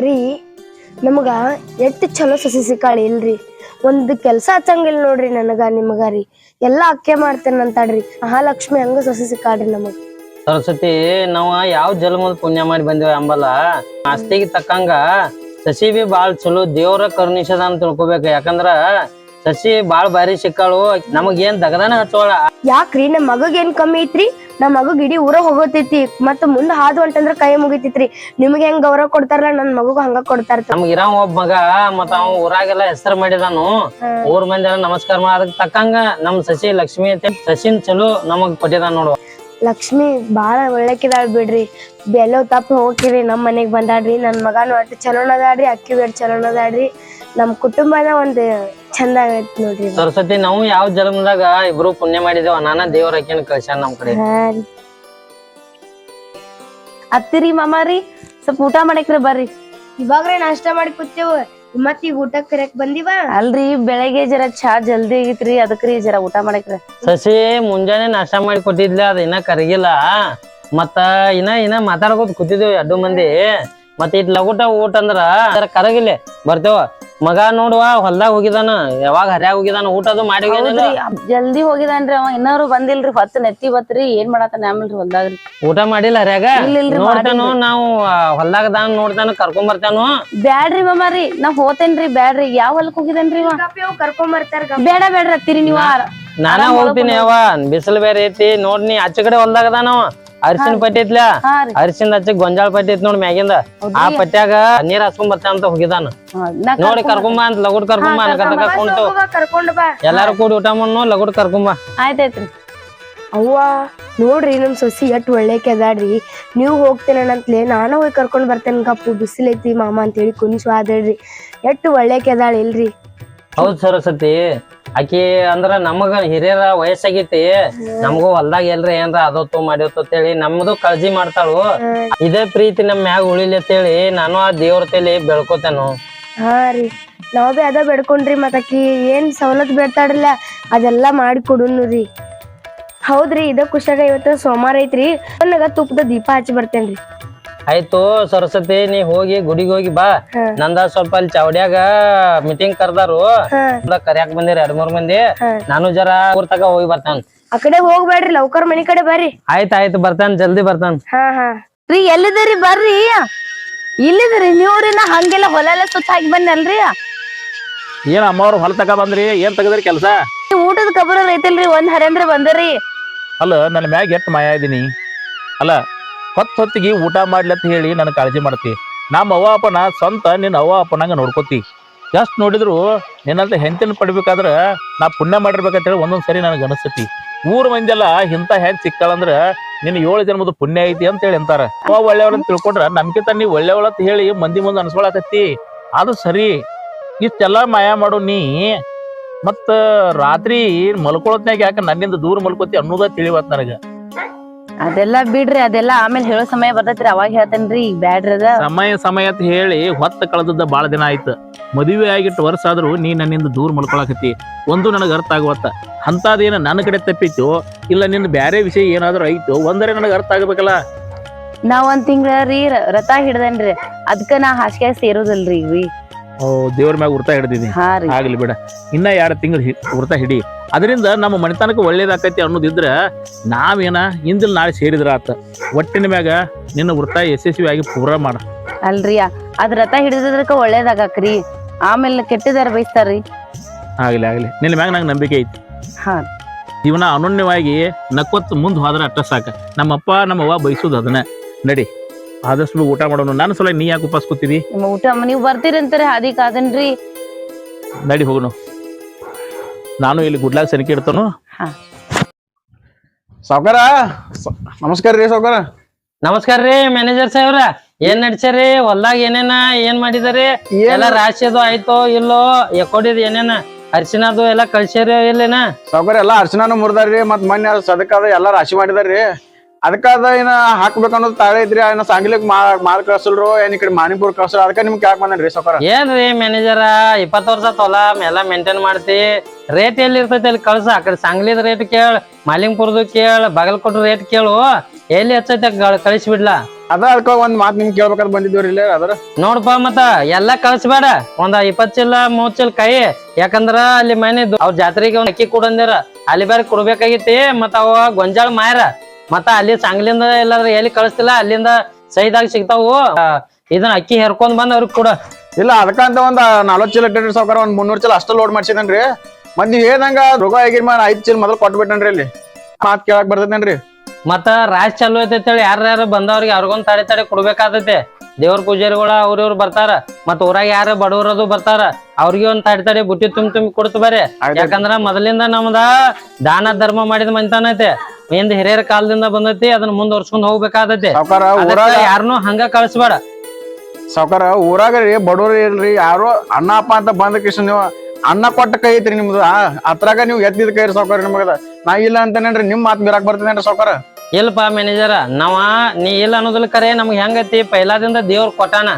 ರೀ ನಮಗ ಎಷ್ಟ್ ಚಲೋ ಸಸಿ ಸಿಕ್ಕಾಳಿ ಇಲ್ರಿ ಒಂದ್ ಕೆಲ್ಸ ಹಚ್ಚಂಗಿಲ್ಲ ನೋಡ್ರಿ ನನಗ ನಿಮಗ ರೀ ಎಲ್ಲಾ ಅಕ್ಕೆ ಮಾಡ್ತೇನಂತಾಡ್ರಿ ಮಹಾಲಕ್ಷ್ಮಿ ಹಂಗ ಸಸಿ ಸಿಕ್ಕಾಳ್ರಿ ನಮಗ. ಸರಸ್ವತಿ ನಾವ ಯಾವ ಜನ್ಮದ ಪುಣ್ಯ ಮಾಡಿ ಬಂದಿವ ಅಂಬಲ್ಲ ಆಸ್ತಿಗೆ ತಕ್ಕಂಗ ಸಸಿ ಬಿ ಬಾಳ್ ಚಲೋ ದೇವ್ರ ಕರುಣಿಸದ ಅಂತ ತಿಳ್ಕೊಬೇಕ. ಯಾಕಂದ್ರ ಸಸಿ ಬಾಳ್ ಬಾರಿ ಸಿಕ್ಕಾಳು ನಮಗ್ ಏನ್ ದಗದಾನ ಹಚ್ಚೋಳ. ಯಾಕ್ರಿ ನಮ್ ಮಗಗ್ ಏನ್ ಕಮ್ಮಿ ಐತ್ರಿ? ನಮ್ ಮಗಗ್ ಇಡೀ ಊರ ಹೋಗತೈತಿ ಮತ್ತ ಮುಂದ್ ಹಾದು ಹೊಂಟಂದ್ರ ಕೈ ಮುಗಿತೈತ್ರಿ. ನಿಮ್ಗೆ ಹೆಂಗ್ ಗೌರವ ಕೊಡ್ತಾರಲ್ಲ ನನ್ ಮಗಗ್ ಹಂಗ ಕೊಡ್ತಾರ. ನಮ್ಗ ಇರಾವ ಒಬ್ಬ ಮಗ ಮತ್ತ ಅವ ಊರಾಗೆಲ್ಲ ಹೆಸರು ಮಾಡಿದಾನು. ಊರ್ ಮಂದಿ ಎಲ್ಲ ನಮಸ್ಕಾರ ಮಾಡ ಅದಕ್ ತಕ್ಕಂಗ ನಮ್ ಸಸಿ ಲಕ್ಷ್ಮಿ ಐತಿ ಸಸಿನ್ ಚಲೋ ನಮಗ್ ಕೊಟ್ಟಿದಾನ ನೋಡುವ. ಲಕ್ಷ್ಮಿ ಬಾಳ ಒಳ್ಳೆಕಿದಾಳ್ ಬಿಡ್ರಿ. ಎಲ್ಲೋ ತಪ್ಪ ಹೋಗಿರಿ ನಮ್ ಮನೆಗ್ ಬಂದಾಡ್ರಿ. ನನ್ ಮಗನು ಒಟ್ಟು ಚಲೋನದಾಡ್ರಿ ಅಕ್ಕಿ ಬೇಡ್ ಚಲೋನದಾಡ್ರಿ. ನಮ್ ಕುಟುಂಬನ ಒಂದ್ ಚಂದ ಆಗೈತ್ ನೋಡ್ರಿ. ಸರಸ್ವತಿ ನಾವು ಯಾವ ಜನ್ಮದಾಗ ಇಬ್ರು ಪುಣ್ಯ ಮಾಡಿದೇವ ನಾನ ದೇವ್ರ ಅಕ್ಕಿನ ಕಳ್ಸ್ಯಾನ ನಮ್ ಕಡೆ. ಅತ್ತಿರಿ ಮಾಮಾರಿ ಸ್ವಲ್ಪ ಊಟ ಮಾಡಕ್ರಿ ಬರ್ರಿ. ಇವಾಗ್ರೆ ನಾಷ್ಟ ಮಾಡಿ ಕೂತೇವ ಮತ್ ಈಗ ಊಟಕ್ ಕರೆಕ್ ಬಂದಿವ. ಅಲ್ರಿ ಬೆಳಗ್ಗೆ ಜರ ಚಾ ಜಲ್ದಿ ಆಗಿತ್ರಿ ಅದಕ್ರಿ ಜರ ಊಟ ಮಾಡಕ್ರಿ. ಸಸಿ ಮುಂಜಾನೆ ನಾಷ್ಟ ಮಾಡಿ ಕೊಟ್ಟಿದ್ಲ ಅದ ಇನ್ನ ಕರಗಿಲ್ಲ. ಮತ್ತ ಇನ್ನ ಮಾತಾಡ್ಕೋತ ಕೂತಿದ್ದೇವ್ ಎರಡು ಮಂದಿ. ಮತ್ ಇಟ್ ಲಗುಟ ಊಟ ಅಂದ್ರ ಕರಗಿಲ್ಲ ಬರ್ತೇವ. ಮಗ ನೋಡುವ ಹೊಲ್ದಾಗ ಹೋಗಿದಾನ ಯಾವಾಗ ಹರ್ಯಾಗ ಹೋಗಿದಾನ ಊಟ ಅದು ಮಾಡಿ ಜಲ್ದಿ ಹೋಗಿದಾನ್ರಿ ಅವ ಇನ್ನವ್ರು ಬಂದಿಲ್ರಿ ಹೊತ್ತು ನೆತ್ತಿ ಬತ್ರಿ ಏನ್ ಮಾಡತಾನ ಆಮೇಲ್ರಿ ಹೊಲ್ದಾಗ್ರಿ. ಊಟ ಮಾಡಿಲ್ಲ ಹರ್ಯಾಗ ನೋಡ್ತಾನು ನಾವು ಹೊಲ್ದಾಗ ದಾನ್ ನೋಡ್ತಾನು ಕರ್ಕೊಂಡ್ ಬರ್ತಾನು. ಬ್ಯಾಡ್ರಿ ಮಾಮಾರಿ ನಾ ಹೋತೇನ್ರಿ ಬ್ಯಾಡ್ರಿ ಯಾವ ಹೊಲಕ್ ಹೋಗಿದೇನ್ರಿ ಕರ್ಕೊಂಡ್ ಬರ್ತಾರ. ಬೇಡ ಬೇಡ್ರಿ ಹತ್ತಿರಿ ನೀವ. ನಾನ ಹೋಗ್ತೀನಿ ಯಾವ ಬಿಸಿಲು ಬೇರೆ ಐತಿ ನೋಡ್ನಿ ಆಚೆ ಕಡೆ ಹೊಲ್ದಾಗ ಅದಾನವ ಅರಿಶಿನ ಪಟ್ಟಿ ಐತ್ಲ ಅರಿಶಿನ ಹಚ್ಚಿ ಗೊಂಜಾಳ ಪಟ್ಟಿ ಐತಿ ನೋಡ್ ಮ್ಯಾಗಿಂದ ಆ ಪಟ್ಟ್ಯಾಗ ನೀರ್ ಹಸ್ಕೊಂಡ್ ಬರ್ತಾನ ಅಂತ ಹೋಗಿದಾನ. ನೋಡಿ ಕರ್ಕೊಂಬ ಅಂತ ಲಗುಡ್ ಕರ್ಕೊಂಬ ಅನ್ಕತಕ ಕುಂತು ಎಲ್ಲಾರು ಕೂಡಿ ಊಟ ಮಾಡ್ನು ಲಗುಡ್ ಕರ್ಕೊಂಬ. ಆಯ್ತಾಯ್ತ್ರಿ. ಅವ್ವ ನೋಡ್ರಿ ನಮ್ ಸೊಸಿ ಎಷ್ಟ್ ಒಳ್ಳೆಕೆ ಅದಾಡ್ರಿ. ನೀವ್ ಹೋಗ್ತೇನಂತಲೇ ನಾನು ಹೋಗಿ ಕರ್ಕೊಂಡ್ ಬರ್ತೇನೆ ಕಪ್ಪು ಬಿಸಿಲೈತಿ ಮಾಮ ಅಂತೇಳಿ ಕುಣಿಸು ಆದ್ರಿ ಎಷ್ಟ್ ಒಳ್ಳೆಕೆ ಅದಾಳ ಇಲ್ರಿ. ಹೌದ್ ಸರಸ್ವತಿ ಆಕಿ ಅಂದ್ರ ನಮಗ ಹಿರಿಯರ ವಯಸ್ಸಾಗೈತಿ ನಮಗೂ ಹೊಲ್ದಾಗ ಎಲ್ರಿ ಏನ್ರ ಅದೊತ್ತು ಮಾಡಿವತ್ತು ಅಂತೇಳಿ ನಮ್ದು ಕಾಳಜಿ ಮಾಡ್ತಾಳು. ಇದೇ ಪ್ರೀತಿ ನಮ್ ಮ್ಯಾಗ ಉಳಿಲಿ ಅಂತೇಳಿ ನಾನು ಆ ದೇವ್ರ ತೇಲಿ ಬೆಳ್ಕೊತೇನು. ಹಾ ರೀ ನಾವ್ ಬಿ ಅದ ಬೆಡ್ಕೊಂಡ್ರಿ ಮತ್ ಆಕಿ ಏನ್ ಸವಲತ್ ಬೇಡ್ತಾಡ್ರಲ್ಲ ಅದೆಲ್ಲಾ ಮಾಡಿ ಕೊಡುನು ರೀ. ಹೌದ್ರಿ ಇದ ಖುಷಿಯಾಗ ಇವತ್ತು ಸೋಮವಾರ ಐತ್ರಿ ನನಗ ತುಪ್ಪದ ದೀಪ ಹಚ್ಚಿ ಬರ್ತೇನ್ರಿ. ಆಯ್ತು ಸರಸ್ವತಿ ನೀ ಹೋಗಿ ಗುಡಿಗೆ ಹೋಗಿ ಬಾ. ನಂದ ಸ್ವಲ್ಪ ಅಲ್ಲಿ ಚಾವಡ್ಯಾಗ ಮೀಟಿಂಗ್ ಕರ್ದಾರು ಕರ್ಯಾಕ್ ಬಂದಿರಿ 2-3 ಮಂದಿ. ನಾನು ಜರ ಊರ್ ತಕ ಹೋಗಿ ಬರ್ತಾನ. ಆ ಕಡೆ ಹೋಗ್ಬೇಡ್ರಿ ಲೌಕರ್ ಮನಿ ಕಡೆ ಬರ್ರಿ. ಆಯ್ತಾಯ್ತು ಬರ್ತಾನ ಜಲ್ದಿ ಬರ್ತಾನ. ರೀ ಎಲ್ಲಿದ್ದೀರಿ ಬರ್ರಿ. ಇಲ್ಲಿದ್ರಿ ನೀವ್ರಿ ನಾ ಹಂಗೆಲ್ಲ ಹೊಲ ಎಲ್ಲ ಸುತ್ತ ಹಾಕಿ ಬಂದಲ್ರಿ. ಏನ್ ಅಮ್ಮವ್ರು ಹೊಲ ತಕ ಬಂದ್ರಿ ಏನ್ ತೆಗದ್ರಿ ಕೆಲ್ಸ? ಊಟದ ಕಬರ ಐತಿಲ್ರಿ ಒಂದ್ ಹರೇಂದ್ರ ಬಂದ್ರಿ. ಅಲ್ಲ ನನ್ನ ಮ್ಯಾಗ ಎಷ್ಟ್ ಮಾಯ ಇದೀನಿ ಅಲ್ಲ ಹೊತ್ತಿಗೆ ಊಟ ಮಾಡ್ಲತ್ ಹೇಳಿ ನನ್ ಕಾಳಜಿ ಮಾಡ್ತಿ. ನಮ್ಮ ಅವ್ವ ಅಪ್ಪನ ಸ್ವಂತ ನಿನ್ನ ಅವ್ವ ಅಪ್ಪನಂಗ ನೋಡ್ಕೋತಿ. ಎಷ್ಟ್ ನೋಡಿದ್ರು ನಿನ್ನಂತ ಹೆಂಡತಿನ ಪಡಿಬೇಕಾದ್ರ ನಾ ಪುಣ್ಯ ಮಾಡಿರ್ಬೇಕಂತೇಳಿ ಒಂದೊಂದ್ ಸರಿ ನನಗೆ ಅನಿಸ್ತತಿ. ಊರ್ ಮಂದಿಯೆಲ್ಲ ಇಂತ ಹೆಂಗ್ ಸಿಕ್ಕಾಳಂದ್ರ ನಿನ್ 7 ಜನ್ಮದ ಪುಣ್ಯ ಐತಿ ಅಂತ ಹೇಳಿ ಅಂತಾರ. ಅವ ಒಳ್ಳೆಯವಳಂತ ತಿಳ್ಕೊಂಡ್ರ ನಮ್ಕಿಂತ ನೀ ಒಳ್ಳೆಯವಳಂತ ಹೇಳಿ ಮಂದಿ ಮುಂದೆ ಅನ್ಸ್ಕೊಳಕತ್ತಿ. ಅದು ಸರಿ ಇಷ್ಟೆಲ್ಲಾ ಮಾಯ ಮಾಡು ನೀ ಮತ್ತ ರಾತ್ರಿ ಮಲ್ಕೊಳತ್ನಾಗ ಯಾಕ ನನ್ನಿಂದ ದೂರ ಮಲ್ಕೋತಿ ಅನ್ನೋದ ತಿಳಿವತ್ ನನಗ. ಅದೆಲ್ಲ ಬಿಡ್ರಿ ಅದೆಲ್ಲ ಆಮೇಲೆ ಹೇಳೋ ಸಮಯ ಬರ್ತೈತ್ರಿ ಅವಾಗ ಹೇಳ್ತೇನ್ರಿ ಈಗ ಬ್ಯಾಡ್ರಿ ಅದ ಸಮಯ ಅಂತ ಹೇಳಿ ಹೊತ್ತ ಕಳೆದದ್ದ ಬಾಳ ದಿನ ಆಯ್ತು. ಮದುವೆ ಆಗಿಟ್ಟು ವರ್ಷ ಆದ್ರೂ ನೀ ನನ್ನಿಂದ ದೂರ ಮಲ್ಕೊಳಕತ್ತಿ. ಒಂದು ನನಗ ಅರ್ಥ ಆಗುವತ್ತ ಅಂತದೇನ ನನ್ನ ಕಡೆ ತಪ್ಪಿತ್ತು ಇಲ್ಲ ನಿನ್ನ ಬ್ಯಾರೆ ವಿಷಯ ಏನಾದ್ರು ಐತು ಒಂದರೆ ನನಗ ಅರ್ಥ ಆಗ್ಬೇಕಲ್ಲ. ನಾ ಒಂದ್ ತಿಂಗಳ ರೀ ರಥ ಹಿಡ್ದೇನ್ರಿ ಅದಕ್ಕ ನಾ ಹಾಸಿಗೆ ಸೇರೋದಲ್ರಿ ಈಗ. ದೇವ್ರ ಮ್ಯಾಗ ವೃತ ಹಿಡ್ದಿದಿ ಆಗ್ಲಿ ಬಿಡ. ಇನ್ನ 2 ತಿಂಗಳು ವೃತ ಹಿಡಿ. ಅದರಿಂದ ನಮ್ಮ ಮನೆತನಕ ಒಳ್ಳೇದಾಕೈತಿ ಅನ್ನೋದಿದ್ರ ನಾವೇನ ಇಂದಿಲ್ ನಾಳೆ ಸೇರಿದ್ರ ಆತ. ಒಟ್ಟಿನ ಮ್ಯಾಗ ನಿನ್ನ ವೃತ ಯಶಸ್ವಿಯಾಗಿ ಪೂರ ಮಾಡ. ಅಲ್ರಿ ಅದ್ ರಥ ಹಿಡಿದಕ್ಕ ಒಳ್ಳೇದಾಗ್ರಿ ಆಮೇಲೆ ಕೆಟ್ಟದಾರ ಬಯಸ್ತಾರ್ರಿ. ಆಗ್ಲಿ ನಿನ್ನ ಮ್ಯಾಗ ನಂಗೆ ನಂಬಿಕೆ ಐತಿ. ಜೀವನ ಅನನ್ಯವಾಗಿ ನಕ್ಕೊತ್ ಮುಂದ್ ಹೋದ್ರ ಅಟ್ಟ ಸಾಕ. ನಮ್ಮಪ್ಪ ನಮ್ಮವ್ವ ಬಯಸುದು ಅದನ್ನ. ನಡಿ ಆದಷ್ಟು ಊಟ ಮಾಡೋಣ. ನನ್ನ ಸಲ ನೀ ಯಾಕೆ ಉಪವಾಸ ಕೂತಿದಿ? ಊಟ ನೀವ್ ಬರ್ತೀರಿ ಅಂತಾರೆ ಅದಕ್ ಅದನ್ರಿ. ನಡಿ ಹೋಗೋಣ. ನಾನು ಇಲ್ಲಿ ಗುಡ್ಲಾಗ ಸನಿಕೆ ಇಡ್ತಾನು. ಸಾವ್ಕಾರ ನಮಸ್ಕಾರ ರೀ. ಸಾವ್ಕಾರ ನಮಸ್ಕಾರ ರೀ ಮ್ಯಾನೇಜರ್ ಸಾಹೇಬ್ರ. ಏನ್ ನಡ್ಸ್ಯಾರಿ ಹೊಲ್ದಾಗ ಏನ್ ಮಾಡಿದಾರಿ? ಎಲ್ಲ ರಾಶಿ ಅದು ಆಯ್ತೋ ಇಲ್ಲೋ ಎಕ್ಕೋಡಿದ್ ಏನೇನ ಅರಿಶಿನದು ಎಲ್ಲಾ ಕಳ್ಸ್ಯಾರ ಇಲ್ಲೇನ? ಸಾವ್ಕಾರ ಎಲ್ಲಾ ಅರ್ಶಿನಾನು ಮುರ್ದಾರ್ರಿ ಮತ್ ಮೊನ್ನೆ ಸದಕಾದ ಎಲ್ಲಾ ರಾಶಿ ಮಾಡಿದಾರ್ರಿ. ಅದಕ್ಕಾದ ಏನ ಹಾಕ್ಬೇಕ ಅನ್ನೋದು ತಾಳೆ ಐತ್ರಿ. ಏನ ಸಾಂಗ್ಲಿಕ್ ಮಾಲ್ ಕಳ್ಸಲ್ರು ಏನ್ ಈ ಕಡೆ ಮಾಣಿಪುರ್ ಕಳ್ಸಲ್ ಅದಕ್ಕ ನಿಮ್ಗೆ ಯಾಕೆ ಬಂದನ್ರಿ ಸಾವ್ಕಾರ? ಏನ್ರಿ ಮ್ಯಾನೇಜರ 20 ವರ್ಷ ಹೊಲ ಎಲ್ಲಾ ಮೇಂಟೈನ್ ಮಾಡ್ತಿ. ರೇಟ್ ಎಲ್ಲಿ ಇರ್ತೈತಿ ಅಲ್ಲಿ ಕಳ್ಸ. ಆ ಕಡೆ ಸಾಂಗ್ಲಿದ ರೇಟ್ ಕೇಳ, ಮಾಲಿಂಗ್ಪುರ್ದು ಕೇಳ, ಬಾಗಲಕೋಟೆ ರೇಟ್ ಕೇಳು. ಎಲ್ಲಿ ಹಚ್ಚೈತಿ ಕಳಿಸಿ ಬಿಡ್ಲಾ? ಅದಕ್ಕ ಒಂದ್ ಮಾತ್ ನಿಮ್ ಕೇಳ್ಬೇಕಾದ್ ಬಂದಿದ್ವಿ ಇಲ್ಲೇ ಅದ್ರ ನೋಡ್ಪಾ ಮತ್ತ ಎಲ್ಲಾ ಕಳ್ಸ್ಬೇಡ ಒಂದ್ 20 ಚೀಲ 30 ಚೀಲ ಕೈ ಯಾಕಂದ್ರ ಅಲ್ಲಿ ಮನೆ ಅವ್ರ ಜಾತ್ರೆಗೆ ಒಂದ್ ಅಕ್ಕಿ ಕೊಡಂದಿರ ಅಲ್ಲಿ ಬೇರೆ ಕೊಡ್ಬೇಕಾಗಿತಿ ಮತ್ತ ಅವ ಗೊಂಜಾಳ ಮಾಯರ ಮತ್ತ ಅಲ್ಲಿ ಸಾಂಗ್ಲಿಂದ ಎಲ್ಲಾದ್ರ ಎಲ್ಲಿ ಕಳಿಸ್ತಿಲ್ಲ ಅಲ್ಲಿಂದ ಸೈದಾಗ ಸಿಗ್ತಾವು ಇದನ್ನ ಅಕ್ಕಿ ಹೇರ್ಕೊಂಡ್ ಬಂದ್ ಅವ್ರಿಗೆ ಕೊಡ. ಇಲ್ಲ ಅದಕ್ಕಂತ ಒಂದ್ 40 ಚೀಲ ಇಟ್ಟಿರಿ ಸಾವ್ಕಾರ ಒಂದ್ 300 ಚೀಲ ಅಷ್ಟ ಲೋಡ್ ಮಾಡ್ಸಿದನ್ರಿ ಮತ್ ನೀವ್ ಹೇಳ್ದಂಗ ರೋಗ ಆಗಿರ್ 5 ಚೀಲ ಮೊದಲು ಕೊಟ್ಬಿಟ್ಟನ್ರಿ ಇಲ್ಲಿ ಮಾತ್ ಕೇಳಕ್ ಬರ್ತೈತೇನ್ರಿ. ಮತ್ತ ರಾಶ್ ಚಾಲು ಐತೇಳಿ ಯಾರ್ಯಾರು ಬಂದವ್ರಿಗೆ ಅವ್ರಿಗೊಂದ್ ತಡೆ ಕೊಡ್ಬೇಕಾದೈತೆ. ದೇವ್ರ ಪೂಜಾರಿಗಳ ಅವ್ರವ್ರು ಬರ್ತಾರ ಮತ್ ಊರಾಗ ಯಾರ ಬಡವರದು ಬರ್ತಾರ ಅವ್ರಿಗೆ ಒಂದ್ ತಡೆ ಬುಟ್ಟಿ ತುಂಬಿ ಕೊಡ್ತು ಬರ್ರಿ. ಯಾಕಂದ್ರ ಮೊದಲಿಂದ ನಮ್ದ ದಾನ ಧರ್ಮ ಮಾಡಿದ ಮನಿತನ ಐತೆ ಹಿಂದ್ ಹಿರಿಯರ ಕಾಲದಿಂದ ಬಂದೈತಿ ಅದನ್ನ ಮುಂದುವರ್ಸ್ಕೊಂಡ್ ಹೋಗ್ಬೇಕಾದೈತಿ. ಸಾವ್ಕಾರ ಊರಾಗ ಯಾರನು ಹಂಗ ಕಳ್ಸ್ಬೇಡ. ಸಾವ್ಕಾರ ಊರಾಗ ರೀ ಬಡವ್ರು ಇಲ್ರಿ ಯಾರು ಅಣ್ಣ ಅಪ್ಪ ಅಂತ ಬಂದ ಕಿಶನ್ ನೀವು ಅನ್ನ ಕೊಟ್ಟ ಕೈ ಐತ್ರಿ ನಿಮ್ದು ಅದ್ರಾಗ ನೀವು ಎತ್ತಿದ ಕೈ ಸಾವ್ಕಾರ ನಿಮಗದ ನಾ ಇಲ್ಲ ಅಂತೇನೇನ್ರಿ ನಿಮ್ ಮಾತ್ ಮೀರಾಕ್ ಬರ್ತದೇನ್ರಿ ಸಾವ್ಕಾರ. ಇಲ್ಲಪ್ಪ ಮ್ಯಾನೇಜರ್ ನೀ ಇಲ್ಲ ಅನ್ನೋದಿಲ್ಲ ಕರೆ ನಮ್ಗೆ ಹೆಂಗೈತಿ ಪೈಲಾದಿಂದ ದೇವ್ರ ಕೊಟ್ಟಾನ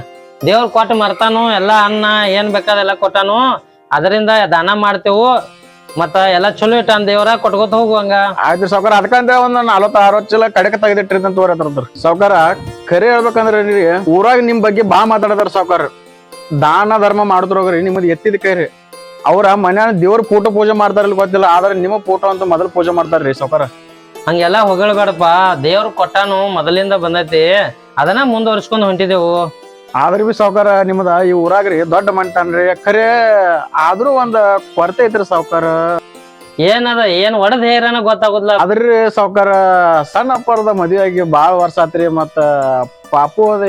ದೇವ್ರ ಕೊಟ್ಟು ಮರ್ತಾನು ಎಲ್ಲಾ ಅನ್ನ ಏನ್ ಬೇಕಾದೆಲ್ಲ ಕೊಟ್ಟಾನು ಅದರಿಂದ ದಾನ ಮಾಡ್ತೇವು ಮತ್ತ ಎಲ್ಲಾ ಚಲೋ ಇಟ್ಟಾನ ದೇವ್ರ ಕೊಟ್ಕೋತ ಹೋಗುವಂಗ. ಆಯ್ತು ಸಾವ್ಕಾರ ಅದಕ್ಕಂತ ಒಂದ್ 40-60 ಚೀಲ ಕಡೆಕ ತೆಗೆದಿಟ್ರಿ ಅಂತ ತೋರತ್ರ ಸಾವ್ಕಾರ. ಖರೆ ಹೇಳ್ಬೇಕಂದ್ರ ಊರಾಗ ನಿಮ್ ಬಗ್ಗೆ ಬಾ ಮಾತಾಡತಾರ ಸಾವ್ಕಾರ. ದಾನ ಧರ್ಮ ಮಾಡಿದ್ರೋಗ್ರಿ ನಿಮ್ಮದ್ ಎತ್ತಿದ ಕೈ ರೀ ಅವ್ರ ಮನ್ಯಾನ ದೇವ್ರ ಫೋಟೋ ಪೂಜೆ ಮಾಡ್ತಾರಲ್ಲ ಗೊತ್ತಿಲ್ಲ ಆದ್ರೆ ನಿಮ್ಮ ಫೋಟೋ ಅಂತ ಮೊದಲು ಪೂಜೆ ಮಾಡ್ತಾರ್ರಿ ಸಾವ್ಕಾರ. ಹಂಗೆಲ್ಲಾ ಹೊಗಳ್ಬೇಡಪ್ಪ ದೇವ್ರ ಕೊಟ್ಟಾನು ಮೊದಲಿಂದ ಬಂದೈತಿ ಅದನ್ನ ಮುಂದುವರ್ಸ್ಕೊಂಡ್ ಹೊಂಟಿದೆವು. ಆದ್ರ ಬಿ ಸಾವ್ಕಾರ ನಿಮ್ದ ಈ ಊರಾಗ್ರಿ ದೊಡ್ಡ ಮಂಟನ್ರಿ ಖರೆ ಆದ್ರೂ ಒಂದ್ ಕೊರತೆ ಐತ್ರಿ ಸಾವ್ಕಾರ. ಏನದ ಏನ್ ಒಡದ್ ಹೇರನ ಗೊತ್ತಾಗುದಿಲ್ಲ. ಅದ್ರಿ ಸಾವ್ಕಾರ ಸಣ್ಣ ಅಪ್ಪರದ ಮದ್ವೆ ಆಗಿ ಬಾಳ ವರ್ಷ ಆತ್ರಿ ಮತ್ತ ಪಾಪು ಅದ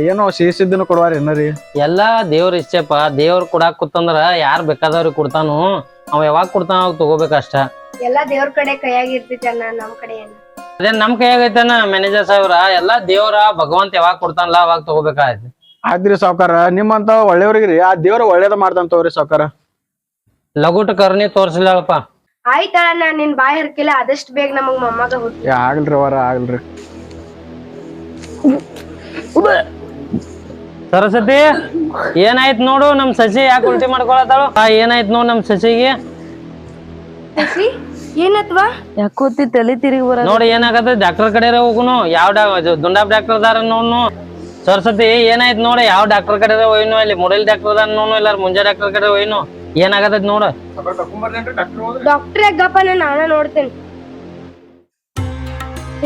ಏನೋ ಸಿಹಿಸಿದ್ದನು ಕೊಡುವಾರಿ ಏನರಿ. ಎಲ್ಲಾ ದೇವ್ರ ಇಷ್ಟೇಪ ದೇವ್ರ ಕೊಡಾಕ್ ಕೂತಂದ್ರ ಯಾರ್ ಬೇಕಾದವ್ರಿಗೆ ಕೊಡ್ತಾನು ಅವ ಯಾವಾಗ ಕೊಡ್ತಾನ ಅವಾಗ ತಗೋಬೇಕಷ್ಟ. ಎಲ್ಲಾ ದೇವ್ರ ಕಡೆ ಕೈಯಾಗ ಇರ್ತೈತಿ ಅಣ್ಣ ನಮ್ ಕಡೆ ಏನ ಅದೇನ್ ನಮ್ ಕೈಯಾಗೈತನ ಮ್ಯಾನೇಜರ್ ಸಾಹೇಬ್ರ ಎಲ್ಲಾ ದೇವ್ರ ಭಗವಂತ ಯಾವಾಗ ಕೊಡ್ತಾನಲ್ಲ ಅವಾಗ ತಗೋಬೇಕಾಯ್ತು. ಆಯ್ತ್ರಿ ಸಾವ್ಕಾರ ನಿಮ್ಮಂತ ಒಳ್ಳೆಯವ್ರಿಗ್ರಿ ಆ ದೇವ್ರ ಒಳ್ಳೇದ ಮಾಡ್ತಂತವ್ರಿ ಸಾವ್ಕಾರ. ಲಗುಟ್ ಕರ್ನಿ ತೋರ್ಸಿಲ್ಲಪ್ಪ. ಆಯ್ತಣ್ಣ ನಿನ್ ಬಾಯ್ ಹರ್ಕಿಲ್ಲ ಆದಷ್ಟು ಬೇಗ ನಮಗ್ ಮೊಮ್ಮಗ ಹುಟ್ಟಿ. ಆಗ್ಲ್ರಿ ಅವರ ಆಗ್ಲ್ರಿ. ಸರಸ್ವತಿ ಏನಾಯ್ತ್ ನೋಡು ನಮ್ ಸಸಿ ಯಾಕೆ ಉಲ್ಟಿ ಮಾಡ್ಕೊಳತಾಳು ಏನಾಯ್ತ್ ನೋಡು ನಮ್ ಸಸಿಗೆ ಏನತ್ವಾ ಯಾಕೋತಿ ತಲೆ ತಿರುಗಿ ಬರ ನೋಡಿ ಏನಾಗತ್ತೆ ಡಾಕ್ಟರ್ ಕಡೆ ಹೋಗುನು ಯಾವ ದುಂಡಾಪ್ ಡಾಕ್ಟರ್ ಅದಾರ ನೋಡ್ನು. ಸರಸ್ವತಿ ಏನಾಯ್ತು ನೋಡ ಯಾವ ಡಾಕ್ಟರ್ ಕಡೆ ಹೋಯ್ನು ಇಲ್ಲಿ ಮುಡಲ್ ಡಾಕ್ಟರ್ ಅದಾರ ನೋಡು ಇಲ್ಲ ಮುಂಜಾ ಡಾಕ್ಟರ್ ಕಡೆ ಹೋಯ್ನು ಏನಾಗತ್ತೈತಿ ನೋಡ. ಡಾಕ್ಟರ್ ಯಾಕಪ್ಪ ನಾನ ನೋಡ್ತೇನೆ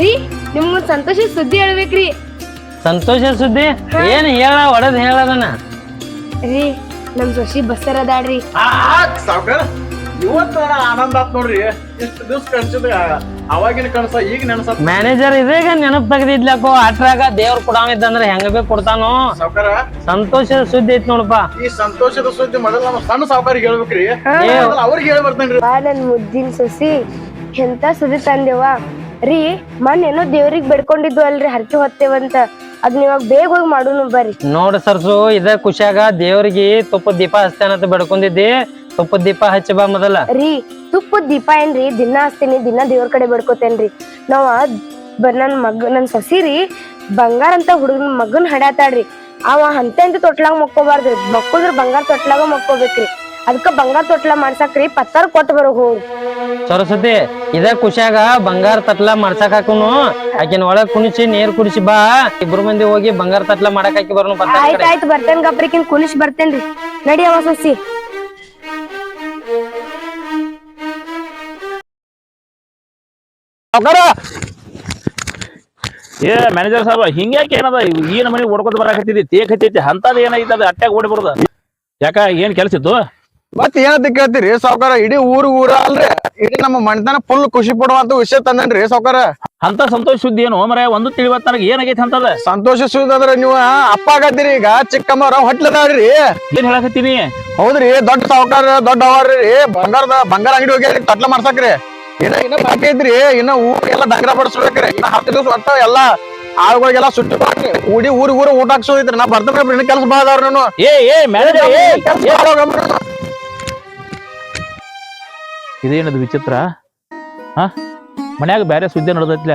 ರೀ ನಿಮ್ಗ ಸಂತೋಷ ಸುದ್ದಿ ಹೇಳ್ಬೇಕ್ರಿ. ಸಂತೋಷ ಸುದ್ದಿ ಏನ್ ಹೇಳ ಒಡದ್ ಹೇಳದನ ರೀ ನಮ್ ಸೊಸಿ ಬಸ್ಸರ್ ಅದಾಳ್ರಿ. ಸಾವ್ಕಾರ ಇವತ್ತ ಆನಂದ ಆತ್ ನೋಡ್ರಿ ಇಷ್ಟ ದಿವ್ಸ ಕಳ್ಸಿದ ಅವಾಗಿನ ಕಳ್ಸ ಈಗ ನೆನಸ. ಮ್ಯಾನೇಜರ್ ಇದೇಗ ನೆನಪ್ ತೆಗ್ದಿದ್ಲಕೋ ಅಟ್ರಾಗ ದೇವ್ರ ಕೊಡಾವಿದ್ದಂದ್ರ ಹೆಂಗ ಬೇಕ್ ಕೊಡ್ತಾನು. ಸಾವ್ಕಾರ ಸಂತೋಷದ ಸುದ್ದಿ ಐತಿ ನೋಡಪ್ಪ. ಈ ಸಂತೋಷದ ಸುದ್ದಿ ಮೊದಲ ನಮ್ಮ ಸಣ್ಣ ಸಾವ್ಕಾರಿಗೆ ಹೇಳ್ಬೇಕ್ರಿ ಅವ್ರಿಗೆ ಹೇಳಿ ಬರ್ತೇನ್ರಿ. ನನ್ ಮುದ್ದಿನ ಸೊಸಿ ಎಂತ ಸುದ್ದಿ ತಂದೆವ ರೀ ಮೊನ್ನೇನೋ ದೇವ್ರಿಗ್ ಬೆಡ್ಕೊಂಡಿದ್ವು ಅಲ್ರಿ ಹರಕೆ ಹೊತ್ತೇವಂತ ಅದ್ ಇವಾಗ ಬೇಗ ಹೋಗಿ ಮಾಡುನು ಬರ್ರಿ. ನೋಡ್ ಸರ್ಸು ಇದ ಖುಷಿಯಾಗ ದೇವ್ರಿಗೆ ತುಪ್ಪದ ದೀಪ ಹಚ್ತೇನಂತ ಬೆಡ್ಕೊಂಡಿದ್ದಿ ತುಪ್ಪದ ದೀಪ ಹಚ್ಚಿ ಬಾ ಮೊದಲ. ರೀ ತುಪ್ಪದ ದೀಪ ಏನ್ರಿ ದಿನ ಹಚ್ತೇನಿ ದಿನ ದೇವ್ರ ಕಡೆ ಬೆಡ್ಕೋತೇನ್ರಿ. ನಾವ ನನ್ ಸಸಿ ರೀ ಬಂಗಾರ ಅಂತ ಹುಡುಗನ ಮಗನ್ ಹಡ್ಯಾತಾಳ್ರಿ ಅವ ಅಂತ ತೊಟ್ಲಾಗ ಮಕ್ಕೋಬಾರ್ದ್ರಿ ಮಕ್ಕೋದ್ರ ಬಂಗಾರ ತೊಟ್ಲಾಗ ಮಕ್ಕೋಬೇಕ್ರಿ ಅದಕ್ಕ ಬಂಗಾರ ತೊಟ್ಲ ಮಾಡ್ಸಾಕ್ರಿ ಪತ್ತಾರ ಕೊಟ್ಟು ಬರೋ ಹೋಗ್ರಿ. ಸರಸ್ವತಿ ಇದ ಖುಷಿಯಾಗ ಬಂಗಾರ ತಟ್ಲ ಮಾಡ್ಸಕ್ ಹಾಕುನು ಆಕಿನ ಒಳಗ್ ಕುಣಿಸಿ ನೀರ್ ಕುಡಿಸಿ ಬಾ ಇಬ್ರು ಮಂದಿ ಹೋಗಿ ಬಂಗಾರ ತಟ್ಲ ಮಾಡಕ್ ಹಾಕಿ ಬರೋನು. ಆಯ್ತಾಯ್ತು ಬರ್ತೇನ್ ಗಪ್ರಿಕಿನ್ ಕುಣಿಸಿ ಬರ್ತೇನ್ರಿ ನಡಿ ಅವ ಸಸಿ. ಏ ಮ್ಯಾನೇಜರ್ ಸಾಹೇಬ ಹಿಂಗ್ಯಾಕೆ ಏನದ ಈ ನಮನಿ ಓಡ್ಕೊತ ಬರಾಕತ್ತಿದ್ದಿ ತೇಕ್ ಹತ್ತೈತಿ ಅಂತದ್ ಏನೈತಿ ಅದ ಅಟ್ಯಾಗ ಓಡಿ ಬರೋದ ಯಾಕ ಏನ್ ಕೆಲಸ ಇತ್ತು. ಮತ್ ಏನಂತ ಕೇಳ್ತೀರಿ ಸಾವ್ಕಾರ ಇಡೀ ಊರ ಅಲ್ರಿ ಇಡೀ ನಮ್ಮ ಮಣ್ತನ ಫುಲ್ ಖುಷಿ ಪಡುವಂತ ವಿಷಯ ತಂದೇನ್ರಿ ಸಾವ್ಕಾರ. ಅಂತ ಸಂತೋಷ ಸುದ್ದಿ ಏನು ಮರ ಒಂದು ತಿಳಿವತ್ ನನಗೆ ಏನಾಗೈತಿ ಅಂತದ. ಸಂತೋಷ ಸುದ್ದಿ ಅಂದ್ರೆ ನೀವು ಅಪ್ಪ ಆಗತ್ತೀರಿ ಈಗ ಚಿಕ್ಕಮ್ಮರ ಹೊಟ್ಲದಾಳ್ರಿ. ಏನ್ ಹೇಳಕತ್ತೀನಿ. ಹೌದ್ರಿ ದೊಡ್ಡ ಸಾವ್ಕಾರ ದೊಡ್ಡ ಅವರ್ರಿ ಬಂಗಾರ ಅಂಗಡಿ ಹೋಗಿ ತಟ್ಲ ಮಾಡ್ಸಕ್ರಿ ಇನ್ನ ಬಾಕಿ ಐತ್ರಿ ಇನ್ನ ಊರಿಗೆಲ್ಲ ಡಂಗ್ರ ಬಡಿಸ್ಬೇಕ್ರಿ ಇನ್ನ 10 ದಿವಸ ಒಟ್ಟ ಎಲ್ಲಾ ಆಳುಗಳಿಗೆಲ್ಲ ಸುಟ್ಟಿ ಮಾಡ್ರಿ ಊರ್ ಊಟ ಹಾಕ್ಸೋದೈತ್ರಿ ನಾ ಬರ್ತೇನೆ ಇನ್ನ ಕೆಲ್ಸ ಬಾದವ್ರ ನಾನು. ಇದೇನದು ವಿಚಿತ್ರ ಮನ್ಯಾಗ ಬ್ಯಾರೆ ಸುದ್ದಿ ನಡೆದೈತ್ಲ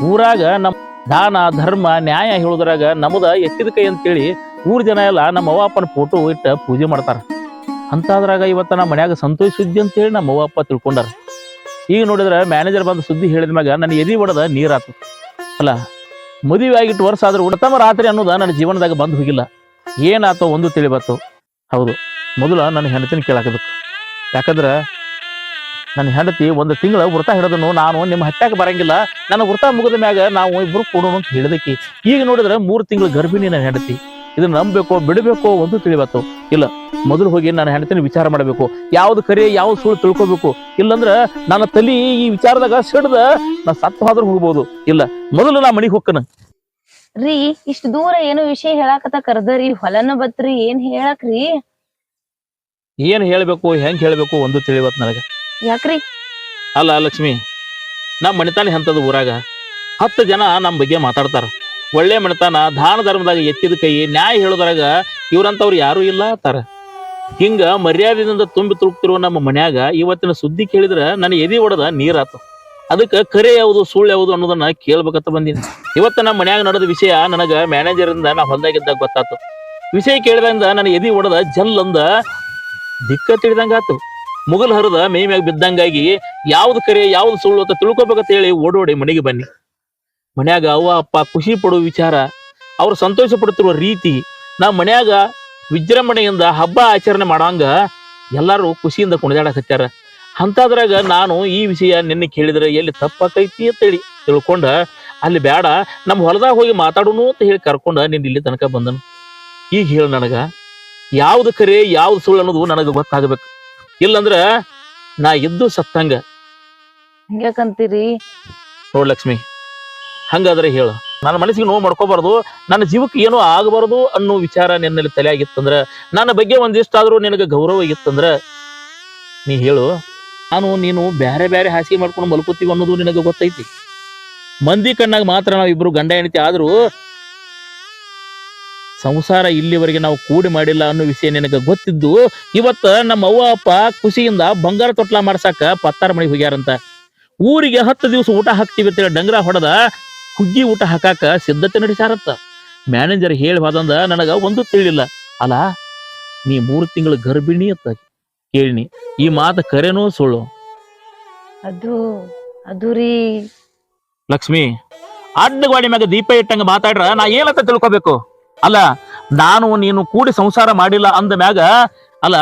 ಊರಾಗ ನಮ್ ದಾನ ಧರ್ಮ ನ್ಯಾಯ ಹೇಳುದ್ರಾಗ ನಮ್ದ ಎತ್ತಿದ ಕೈ ಅಂತೇಳಿ ಊರ್ ಜನ ಎಲ್ಲ ನಮ್ಮ ಅವ್ವ ಅಪ್ಪನ ಫೋಟೋ ಇಟ್ಟ ಪೂಜೆ ಮಾಡ್ತಾರ. ಅಂತಾದ್ರಾಗ ಇವತ್ತ ನಮ್ಮ ಮನ್ಯಾಗ ಸಂತೋಷ ಸುದ್ದಿ ಅಂತೇಳಿ ನಮ್ಮ ಅವ್ವ ಅಪ್ಪ ತಿಳ್ಕೊಂಡಾರ. ಈಗ ನೋಡಿದ್ರ ಮ್ಯಾನೇಜರ್ ಬಂದ ಸುದ್ದಿ ಹೇಳಿದ ಮ್ಯಾಗ ನನ್ನ ಎದಿ ಒಡದ ನೀರಾತು. ಅಲ್ಲ ಮದುವೆ ಆಗಿಟ್ಟು ವರ್ಷ ಆದ್ರೂ ಉತ್ತಮ ರಾತ್ರಿ ಅನ್ನೋದ ನನ್ನ ಜೀವನದಾಗ ಬಂದು ಹೋಗಿಲ್ಲ. ಏನಾತೋ ಒಂದು ತಿಳಿಬತ್ತು. ಹೌದು, ಮೊದಲ ನನ್ನ ಹೆಂಡತಿನ ಕೇಳಾಕಬೇಕು. ಯಾಕಂದ್ರೆ ನನ್ನ ಹೆಂಡತಿ ಒಂದು ತಿಂಗಳ ವೃತ ಹಿಡಿದನು ನಾನು ನಿಮ್ಮ ಹತ್ಯಾಕ ಬರಂಗಿಲ್ಲ, ನನ್ನ ವೃತ ಮುಗಿದ ಮ್ಯಾಗ ನಾವು ಇಬ್ರು ಕೊಡೋಣ ಅಂತ ಹೇಳಿದಕ್ಕೆ ಈಗ ನೋಡಿದ್ರೆ 3 ತಿಂಗಳು ಗರ್ಭಿಣಿ ನನ್ನ ಹೆಂಡತಿ. ಇದನ್ನ ನಂಬಬೇಕೋ ಬಿಡಬೇಕೋ ಒಂದು ತಿಳಿಬತ್ತು. ಇಲ್ಲ, ಮೊದಲು ಹೋಗಿ ನನ್ನ ಹೆಂಡತಿನ ವಿಚಾರ ಮಾಡಬೇಕು. ಯಾವ್ದು ಕರೆ ಯಾವ್ದು ಸುಳ್ಳು ತಿಳ್ಕೊಬೇಕು. ಇಲ್ಲಂದ್ರ ನನ್ನ ತಲಿ ಈ ವಿಚಾರದಾಗ ಸಿಡ್ದ ನಾ ಸತ್ತು ಹೋದ್ರೂ ಹೋಗ್ಬೋದು. ಇಲ್ಲ, ಮೊದಲು ನಾ ಮನಿಗ್ ಹೋಗ್ಕನ. ರೀ ಇಷ್ಟ ದೂರ ಏನೋ ವಿಷಯ ಹೇಳಾಕತ್ತ ಕರ್ದರಿ, ಹೊಲನ ಬತ್ರಿ, ಏನ್ ಹೇಳಕ್ರಿ? ಏನ್ ಹೇಳ್ಬೇಕು ಹೆಂಗ್ ಹೇಳ್ಬೇಕು ಒಂದು ತಿಳಿಬತ್ ನನಗ. ಯಾಕ್ರಿ? ಅಲ್ಲ ಲಕ್ಷ್ಮಿ, ನಮ್ಮ ಮಣಿತಾನ ಎಂತದ ಊರಾಗ 10 ಜನ ನಮ್ಮ ಬಗ್ಗೆ ಮಾತಾಡ್ತಾರ. ಒಳ್ಳೆ ಮಣಿತಾನ, ದಾನ ಧರ್ಮದಾಗ ಎತ್ತಿದ ಕೈ, ನ್ಯಾಯ ಹೇಳೋದ್ರಾಗ ಇವ್ರಂತವ್ರು ಯಾರು ಇಲ್ಲ ಅಂತಾರ. ಹಿಂಗ ಮರ್ಯಾದೆಯಿಂದ ತುಂಬಿ ತುಳುಕ್ತಿರುವ ನಮ್ಮ ಮನ್ಯಾಗ ಇವತ್ತಿನ ಸುದ್ದಿ ಕೇಳಿದ್ರ ನನ್ನ ಎದಿ ಒಡದ ನೀರಾತು. ಅದಕ್ಕೆ ಕರೆ ಯಾವುದು ಸುಳ್ಳು ಯಾವುದು ಅನ್ನೋದನ್ನ ಕೇಳ್ಬೇಕಂತ ಬಂದೀನಿ. ಇವತ್ತ ನಮ್ಮ ಮನ್ಯಾಗ ನಡೆದ ವಿಷಯ ನನಗ ಮ್ಯಾನೇಜರ್ ಇಂದ ನಾ ಹೊಲ್ದಾಗಿದ್ದಾಗ ಗೊತ್ತಾತು. ವಿಷಯ ಕೇಳಿದಂಗ ನನ್ನ ಎದಿ ಒಡದ ಜಲ್ ಅಂದ ದಿಕ್ಕ ತಿಳಿದಂಗಾತು. ಮುಗಲ್ ಹರಿದ ಮೈ ಮ್ಯಾಗ ಬಿದ್ದಂಗಾಗಿ ಯಾವ್ದು ಕರೆ ಯಾವ್ದು ಸುಳ್ಳು ಅಂತ ತಿಳ್ಕೊಬೇಕಂತ ಹೇಳಿ ಓಡೋಡಿ ಮನೆಗೆ ಬನ್ನಿ. ಮನ್ಯಾಗ ಅವ್ವ ಅಪ್ಪ ಖುಷಿ ಪಡುವ ವಿಚಾರ, ಅವ್ರು ಸಂತೋಷ ಪಡ್ತಿರುವ ರೀತಿ, ನಾವು ಮನ್ಯಾಗ ವಿಜೃಂಭಣೆಯಿಂದ ಹಬ್ಬ ಆಚರಣೆ ಮಾಡಂಗ ಎಲ್ಲಾರು ಖುಷಿಯಿಂದ ಕುಣಿದಾಡಕತ್ಯಾರ. ಅಂತದ್ರಾಗ ನಾನು ಈ ವಿಷಯ ನಿನ್ನೆ ಕೇಳಿದ್ರೆ ಎಲ್ಲಿ ತಪ್ಪಾಕೈತಿ ಅಂತೇಳಿ ತಿಳ್ಕೊಂಡ ಅಲ್ಲಿ ಬೇಡ ನಮ್ಮ ಹೊಲದಾಗ ಹೋಗಿ ಮಾತಾಡೋನು ಅಂತ ಹೇಳಿ ಕರ್ಕೊಂಡ ನಿನ್ನ ಇಲ್ಲಿ ತನಕ ಬಂದನು. ಈಗ ಹೇಳ ನನಗ ಯಾವ್ದು ಕರೆ ಯಾವ್ದು ಸುಳ್ಳು ಅನ್ನೋದು ನನಗೆ ಗೊತ್ತಾಗಬೇಕು. ಇಲ್ಲಂದ್ರ ನಾ ಇದ್ದು ಸತ್ತಂಗ. ಹಿಂಗ್ಯಾಕಂತೀರಿ? ನೋಡ್ ಲಕ್ಷ್ಮಿ, ಹಂಗಾದ್ರೆ ಹೇಳು. ನನ್ನ ಮನಸ್ಸಿಗೆ ನೋವು ಮಾಡ್ಕೋಬಾರ್ದು, ನನ್ನ ಜೀವಕ್ಕೆ ಏನೋ ಆಗಬಾರ್ದು ಅನ್ನೋ ವಿಚಾರ ನಿನ್ನಲ್ಲಿ ತಲೆ ಆಗಿತ್ತಂದ್ರ, ನನ್ನ ಬಗ್ಗೆ ಒಂದಿಷ್ಟಾದ್ರೂ ನಿನಗೆ ಗೌರವ ಇತ್ತಂದ್ರ ನೀ ಹೇಳು. ನಾನು ನೀನು ಬೇರೆ ಬೇರೆ ಹಾಸಿಗೆ ಮಾಡ್ಕೊಂಡು ಮಲ್ಕೋತೀವಿ ಅನ್ನೋದು ನಿನಗೆ ಗೊತ್ತೈತಿ. ಮಂದಿ ಕಣ್ಣಾಗ ಮಾತ್ರ ನಾವು ಇಬ್ರು ಗಂಡ ಹೆಂಡತಿ ಆದ್ರೂ ಸಂಸಾರ ಇಲ್ಲಿವರೆಗೆ ನಾವು ಕೂಡಿ ಮಾಡಿಲ್ಲ ಅನ್ನೋ ವಿಷಯ ನಿನಗೆ ಗೊತ್ತಿದ್ದು ಇವತ್ತ ನಮ್ಮ ಅವ್ವ ಅಪ್ಪ ಖುಷಿಯಿಂದ ಬಂಗಾರ ತೊಟ್ಲ ಮಾಡ್ಸಾಕ ಪತ್ತಾರ ಮನೆಗೆ ಹೋಗ್ಯಾರಂತ. ಊರಿಗೆ 10 ದಿವಸ ಊಟ ಹಾಕ್ತಿವಿ ಅಂತೇಳಿ ಡಂಗ್ರ ಹೊಡೆದ ಹುಗ್ಗಿ ಊಟ ಹಾಕಾಕ ಸಿದ್ಧತೆ ನಡೆಸಾರತ್ತ. ಮ್ಯಾನೇಜರ್ ಹೇಳಿ ಹೋದಂದ ನನಗ ಒಂದು ತಿಳಿಲಿಲ್ಲ. ಅಲ್ಲ, ನೀ 3 ತಿಂಗಳ ಗರ್ಭಿಣಿ ಅಂತ ಕೇಳಿನಿ. ಈ ಮಾತು ಕರೆನೋ ಸುಳ್ಳು? ಅದು ರೀ ಲಕ್ಷ್ಮಿ, ಅಡ್ಡಗಾಡಿ ಮ್ಯಾಗ ದೀಪ ಇಟ್ಟಂಗ ಮಾತಾಡ್ರ ನಾ ಏನಂತ ತಿಳ್ಕೊಬೇಕು? ಅಲ್ಲ, ನಾನು ನೀನು ಕೂಡಿ ಸಂಸಾರ ಮಾಡಿಲ್ಲ ಅಂದ ಮ್ಯಾಗ, ಅಲ್ಲ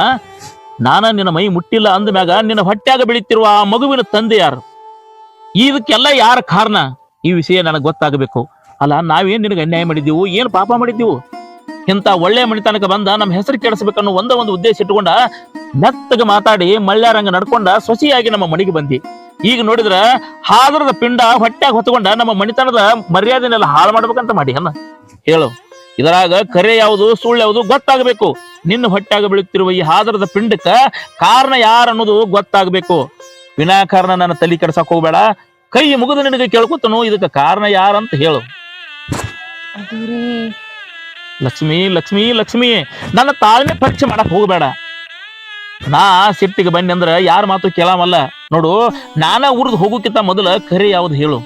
ನಾನ ನಿನ್ನ ಮೈ ಮುಟ್ಟಿಲ್ಲ ಅಂದ ಮ್ಯಾಗ ನಿನ್ನ ಹೊಟ್ಟ್ಯಾಗ ಬೆಳೀತಿರುವ ಆ ಮಗುವಿನ ತಂದೆ ಯಾರು? ಇದಕ್ಕೆಲ್ಲ ಯಾರ ಕಾರಣ? ಈ ವಿಷಯ ನನಗೆ ಗೊತ್ತಾಗಬೇಕು. ಅಲ್ಲ, ನಾವೇನ್ ನಿನಗೆ ಅನ್ಯಾಯ ಮಾಡಿದ್ದೀವು, ಏನ್ ಪಾಪ ಮಾಡಿದ್ದೀವು? ಇಂಥ ಒಳ್ಳೆ ಮಣಿತನಕ ಬಂದ ನಮ್ಮ ಹೆಸರು ಕೆಡಿಸ್ಬೇಕನ್ನೋ ಒಂದು ಉದ್ದೇಶ ಇಟ್ಕೊಂಡ ಮೆತ್ತಗೆ ಮಾತಾಡಿ ಮಳ್ಳ್ಯಾರಂಗ ನಡ್ಕೊಂಡ ಸೊಸಿಯಾಗಿ ನಮ್ಮ ಮನೆಗೆ ಬಂದಿ. ಈಗ ನೋಡಿದ್ರ ಹಾದರದ ಪಿಂಡ ಹೊಟ್ಟ್ಯಾಗ ಹೊತ್ಕೊಂಡ ನಮ್ಮ ಮಣಿತನದ ಮರ್ಯಾದೆನೆಲ್ಲ ಹಾಳು ಮಾಡ್ಬೇಕಂತ ಮಾಡಿ ಅನ್ನ ಹೇಳು. ಇದರಾಗ ಕರೆ ಯಾವುದು ಸುಳ್ಳು ಯಾವುದು ಗೊತ್ತಾಗಬೇಕು. ನಿನ್ನ ಹೊಟ್ಟ್ಯಾಗ ಬೆಳುತ್ತಿರುವ ಈ ಹಾದರದ ಪಿಂಡಕ್ಕ ಕಾರಣ ಯಾರು ಅನ್ನೋದು ಗೊತ್ತಾಗಬೇಕು. ವಿನಾಕಾರಣ ನನ್ನ ತಲೆ ಕೆಡ್ಸಕ್ ಹೋಗ್ಬೇಡ. ಕೈ ಮುಗಿದು ನಿನಗೆ ಕೇಳ್ಕೊತನು, ಇದಕ್ಕೆ ಕಾರಣ ಯಾರಂತ ಹೇಳು. ಲಕ್ಷ್ಮಿ ಲಕ್ಷ್ಮಿ ಲಕ್ಷ್ಮಿ, ನನ್ನ ತಾಳ್ಮೆ ಪರೀಕ್ಷೆ ಮಾಡಕ್ ಹೋಗ್ಬೇಡ. ನಾ ಸಿಟ್ಟಿಗೆ ಬನ್ನಿ ಅಂದ್ರ ಯಾರ ಮಾತು ಕೇಳಮಲ್ಲ. ನೋಡು, ನಾನ ಉರಿದು ಹೋಗೋಕ್ಕಿಂತ ಮೊದಲ ಕರೆ ಯಾವ್ದು ಹೇಳು.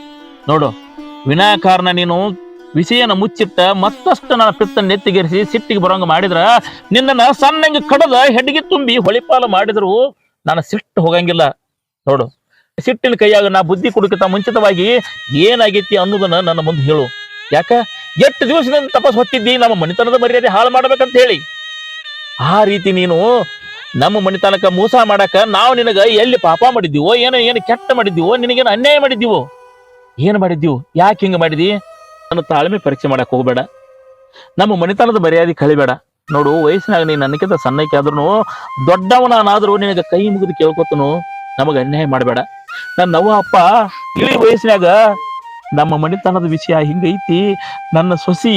ನೋಡು, ವಿನಾಕಾರಣ ನೀನು ವಿಷಯನ ಮುಚ್ಚಿಟ್ಟ ಮತ್ತಷ್ಟು ನನ್ನ ಪಿತ್ತ ನೆತ್ತಿಗೇರಿಸಿ ಸಿಟ್ಟಿಗೆ ಬರೋಂಗ ಮಾಡಿದ್ರ, ನಿನ್ನನ್ನ ಸಣ್ಣಂಗೆ ಕಡದ ಹೆಡ್ಗೆ ತುಂಬಿ ಹೊಳಿಪಾಲ ಮಾಡಿದ್ರು ನಾನು ಸಿಟ್ಟು ಹೋಗಂಗಿಲ್ಲ. ನೋಡು, ಸಿಟ್ಟಿನ ಕೈಯಾಗ ನಾ ಬುದ್ಧಿ ಕೊಡಕ್ಕಿಂತ ಮುಂಚಿತವಾಗಿ ಏನಾಗೈತಿ ಅನ್ನೋದನ್ನ ನನ್ನ ಮುಂದೆ ಹೇಳು. ಯಾಕ ಎಷ್ಟು ದಿವಸದಿಂದ ತಪಸ್ ಹೊತ್ತಿದ್ದಿ ನಮ್ಮ ಮಣಿತನದ ಮರ್ಯಾದೆ ಹಾಳು ಮಾಡ್ಬೇಕಂತ ಹೇಳಿ. ಆ ರೀತಿ ನೀನು ನಮ್ಮ ಮಣಿತನಕ ಮೋಸ ಮಾಡಾಕ ನಾವು ನಿನಗ ಎಲ್ಲಿ ಪಾಪ ಮಾಡಿದ್ದೀವೋ, ಏನು ಕೆಟ್ಟ ಮಾಡಿದ್ದೀವೋ, ನಿನಗೇನು ಅನ್ಯಾಯ ಮಾಡಿದ್ದೀವೋ, ಏನ್ ಮಾಡಿದ್ದೀವೋ, ಯಾಕೆ ಹಿಂಗ ಮಾಡಿದಿ? ನನ್ನ ತಾಳ್ಮೆ ಪರೀಕ್ಷೆ ಮಾಡಕ್ ಹೋಗ್ಬೇಡ. ನಮ್ಮ ಮಣಿತನದ ಮರ್ಯಾದೆ ಕಳಿಬೇಡ. ನೋಡು, ವಯಸ್ಸಿನಾಗ ನೀನ್ ನನಗಿಂತ ಸಣ್ಣಕ್ಕೆ ಆದ್ರೂ ದೊಡ್ಡವನಾದ್ರೂ ನಿನಗ ಕೈ ಮುಗಿದು ಕೇಳ್ಕೊತನು, ನಮಗ ಅನ್ಯಾಯ ಮಾಡಬೇಡ. ನನ್ನ ಅವ್ವ ಅಪ್ಪ ಇಳಿ ವಯಸ್ಸಿನಾಗ ನಮ್ಮ ಮಣಿತನದ ವಿಷಯ ಹಿಂಗೈತಿ, ನನ್ನ ಸೊಸಿ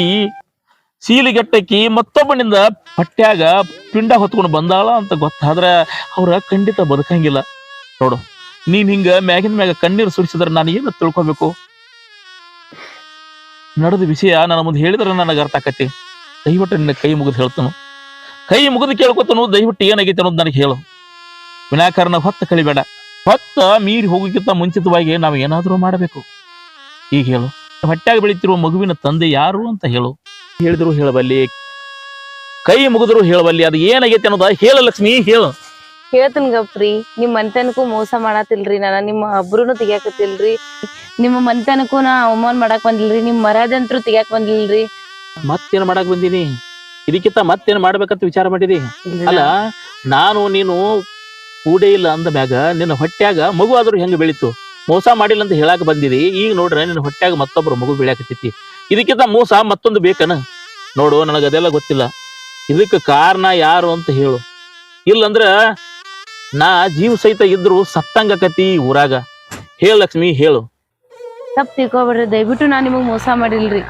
ಸೀಲಿಗೆಟ್ಟಕಿ ಮತ್ತೊಬ್ಬನಿಂದ ಪಟ್ಟ್ಯಾಗ ಪಿಂಡ ಹೊತ್ಕೊಂಡು ಬಂದಾಳ ಅಂತ ಗೊತ್ತಾದ್ರ ಅವ್ರ ಖಂಡಿತ ಬದುಕಂಗಿಲ್ಲ. ನೋಡು, ನೀನ್ ಹಿಂಗ ಮ್ಯಾಗಿನ ಮ್ಯಾಗ ಕಣ್ಣೀರು ಸುರಿಸಿದ್ರೆ ನಾನು ಏನು ತಿಳ್ಕೊಬೇಕು? ನಡೆದ ವಿಷಯ ನನ್ನ ಮುಂದೆ ಹೇಳಿದ್ರೆ ನನಗೆ ಅರ್ಥ ಆಕತಿ. ದಯವಿಟ್ಟು ನಿನ್ನ ಕೈ ಮುಗಿದು ಹೇಳ್ತಾನು, ಕೈ ಮುಗಿದು ಕೇಳ್ಕೊತಾನು, ದಯವಿಟ್ಟು ಏನಾಗೈತೆ ಅನ್ನೋದು ನನಗೆ ಹೇಳು. ವಿನಾಕಾರಣ ಹೊತ್ತ ಕಳಿಬೇಡ. ಹೊತ್ತ ಮೀರಿ ಹೋಗೋಕ್ಕಿಂತ ಮುಂಚಿತವಾಗಿ ನಾವು ಏನಾದ್ರೂ ಮಾಡಬೇಕು. ಈಗ ಹೇಳು, ಹೊಟ್ಟ್ಯಾಗ ಬೆಳೀತಿರುವ ಮಗುವಿನ ತಂದೆ ಯಾರು ಅಂತ ಹೇಳು. ಹೇಳಿದ್ರು ಹೇಳಬಲ್ಲಿ, ಕೈ ಮುಗಿದ್ರು ಹೇಳಬಲ್ಲಿ, ಅದು ಏನಾಗೈತೆ ಅನ್ನೋದ ಹೇಳ ಲಕ್ಷ್ಮಿ, ಹೇಳು. ಹೇಳ್ತನ್ ಗಪ್ರಿ, ನಿಮ್ ಮನ್ತನಕ್ಕೂ ಮೋಸ ಮಾಡತಿಲ್ರಿ, ನಾನು ನಿಮ್ಮ ಒಬ್ರುನು ತೆಗಿಯಾಕತಿಲ್ರಿ. ನಿಮ್ಮ ಮನೆತನಕ್ಕೂ ನಾ ಅವಮಾನ ಮಾಡಾಕ್ ಬಂದಿಲ್ರಿ ನಿಮ್ ಮರ್ಯಾದೆ ಅಂತೂ ತೆಗ್ಯಾಕ್ ಬಂದಿಲ್ರಿ. ಮತ್ತೇನ್ ಮಾಡಕ್ ಬಂದೀನಿ? ಇದಕ್ಕಿಂತ ಮತ್ತೇನ್ ಮಾಡ್ಬೇಕಂತ ವಿಚಾರ ಮಾಡಿದಿ? ಅಲ್ಲ ನಾನು ನೀನು ಕೂಡೇ ಇಲ್ಲ ಅಂದ ಮ್ಯಾಗ ನಿನ್ನ ಹೊಟ್ಯಾಗ ಮಗು ಆದ್ರೂ ಹೆಂಗ ಬೆಳಿತು? ಮೋಸ ಮಾಡಿಲ್ಲ ಅಂತ ಹೇಳಾಕ ಬಂದಿದಿ. ಈಗ ನೋಡ್ರೆ ನಿನ್ನ ಹೊಟ್ಯಾಗ ಮತ್ತೊಬ್ರು ಮಗು ಬೆಳ್ಯಾಕತ್ತೈತಿ. ಇದಕ್ಕಿಂತ ಮೋಸ ಮತ್ತೊಂದು ಬೇಕನ? ನೋಡು, ನನಗ ಅದೆಲ್ಲ ಗೊತ್ತಿಲ್ಲ. ಇದಕ್ಕೆ ಕಾರಣ ಯಾರು ಅಂತ ಹೇಳು. ಇಲ್ಲಂದ್ರ ನಾ ಜೀವ ಸಹಿತ ಇದ್ರು ಸತ್ತಂಗಕತಿ ಊರಾಗ. ಹೇಳ ಲಕ್ಷ್ಮಿ, ಹೇಳು. ತಪ್ಪ ತಿಳ್ಕೊಬೇಡ್ರಿ, ದಯವಿಟ್ಟು ನಾ ನಿಮಗ್ ಮೋಸ ಮಾಡಿಲ್ರಿ.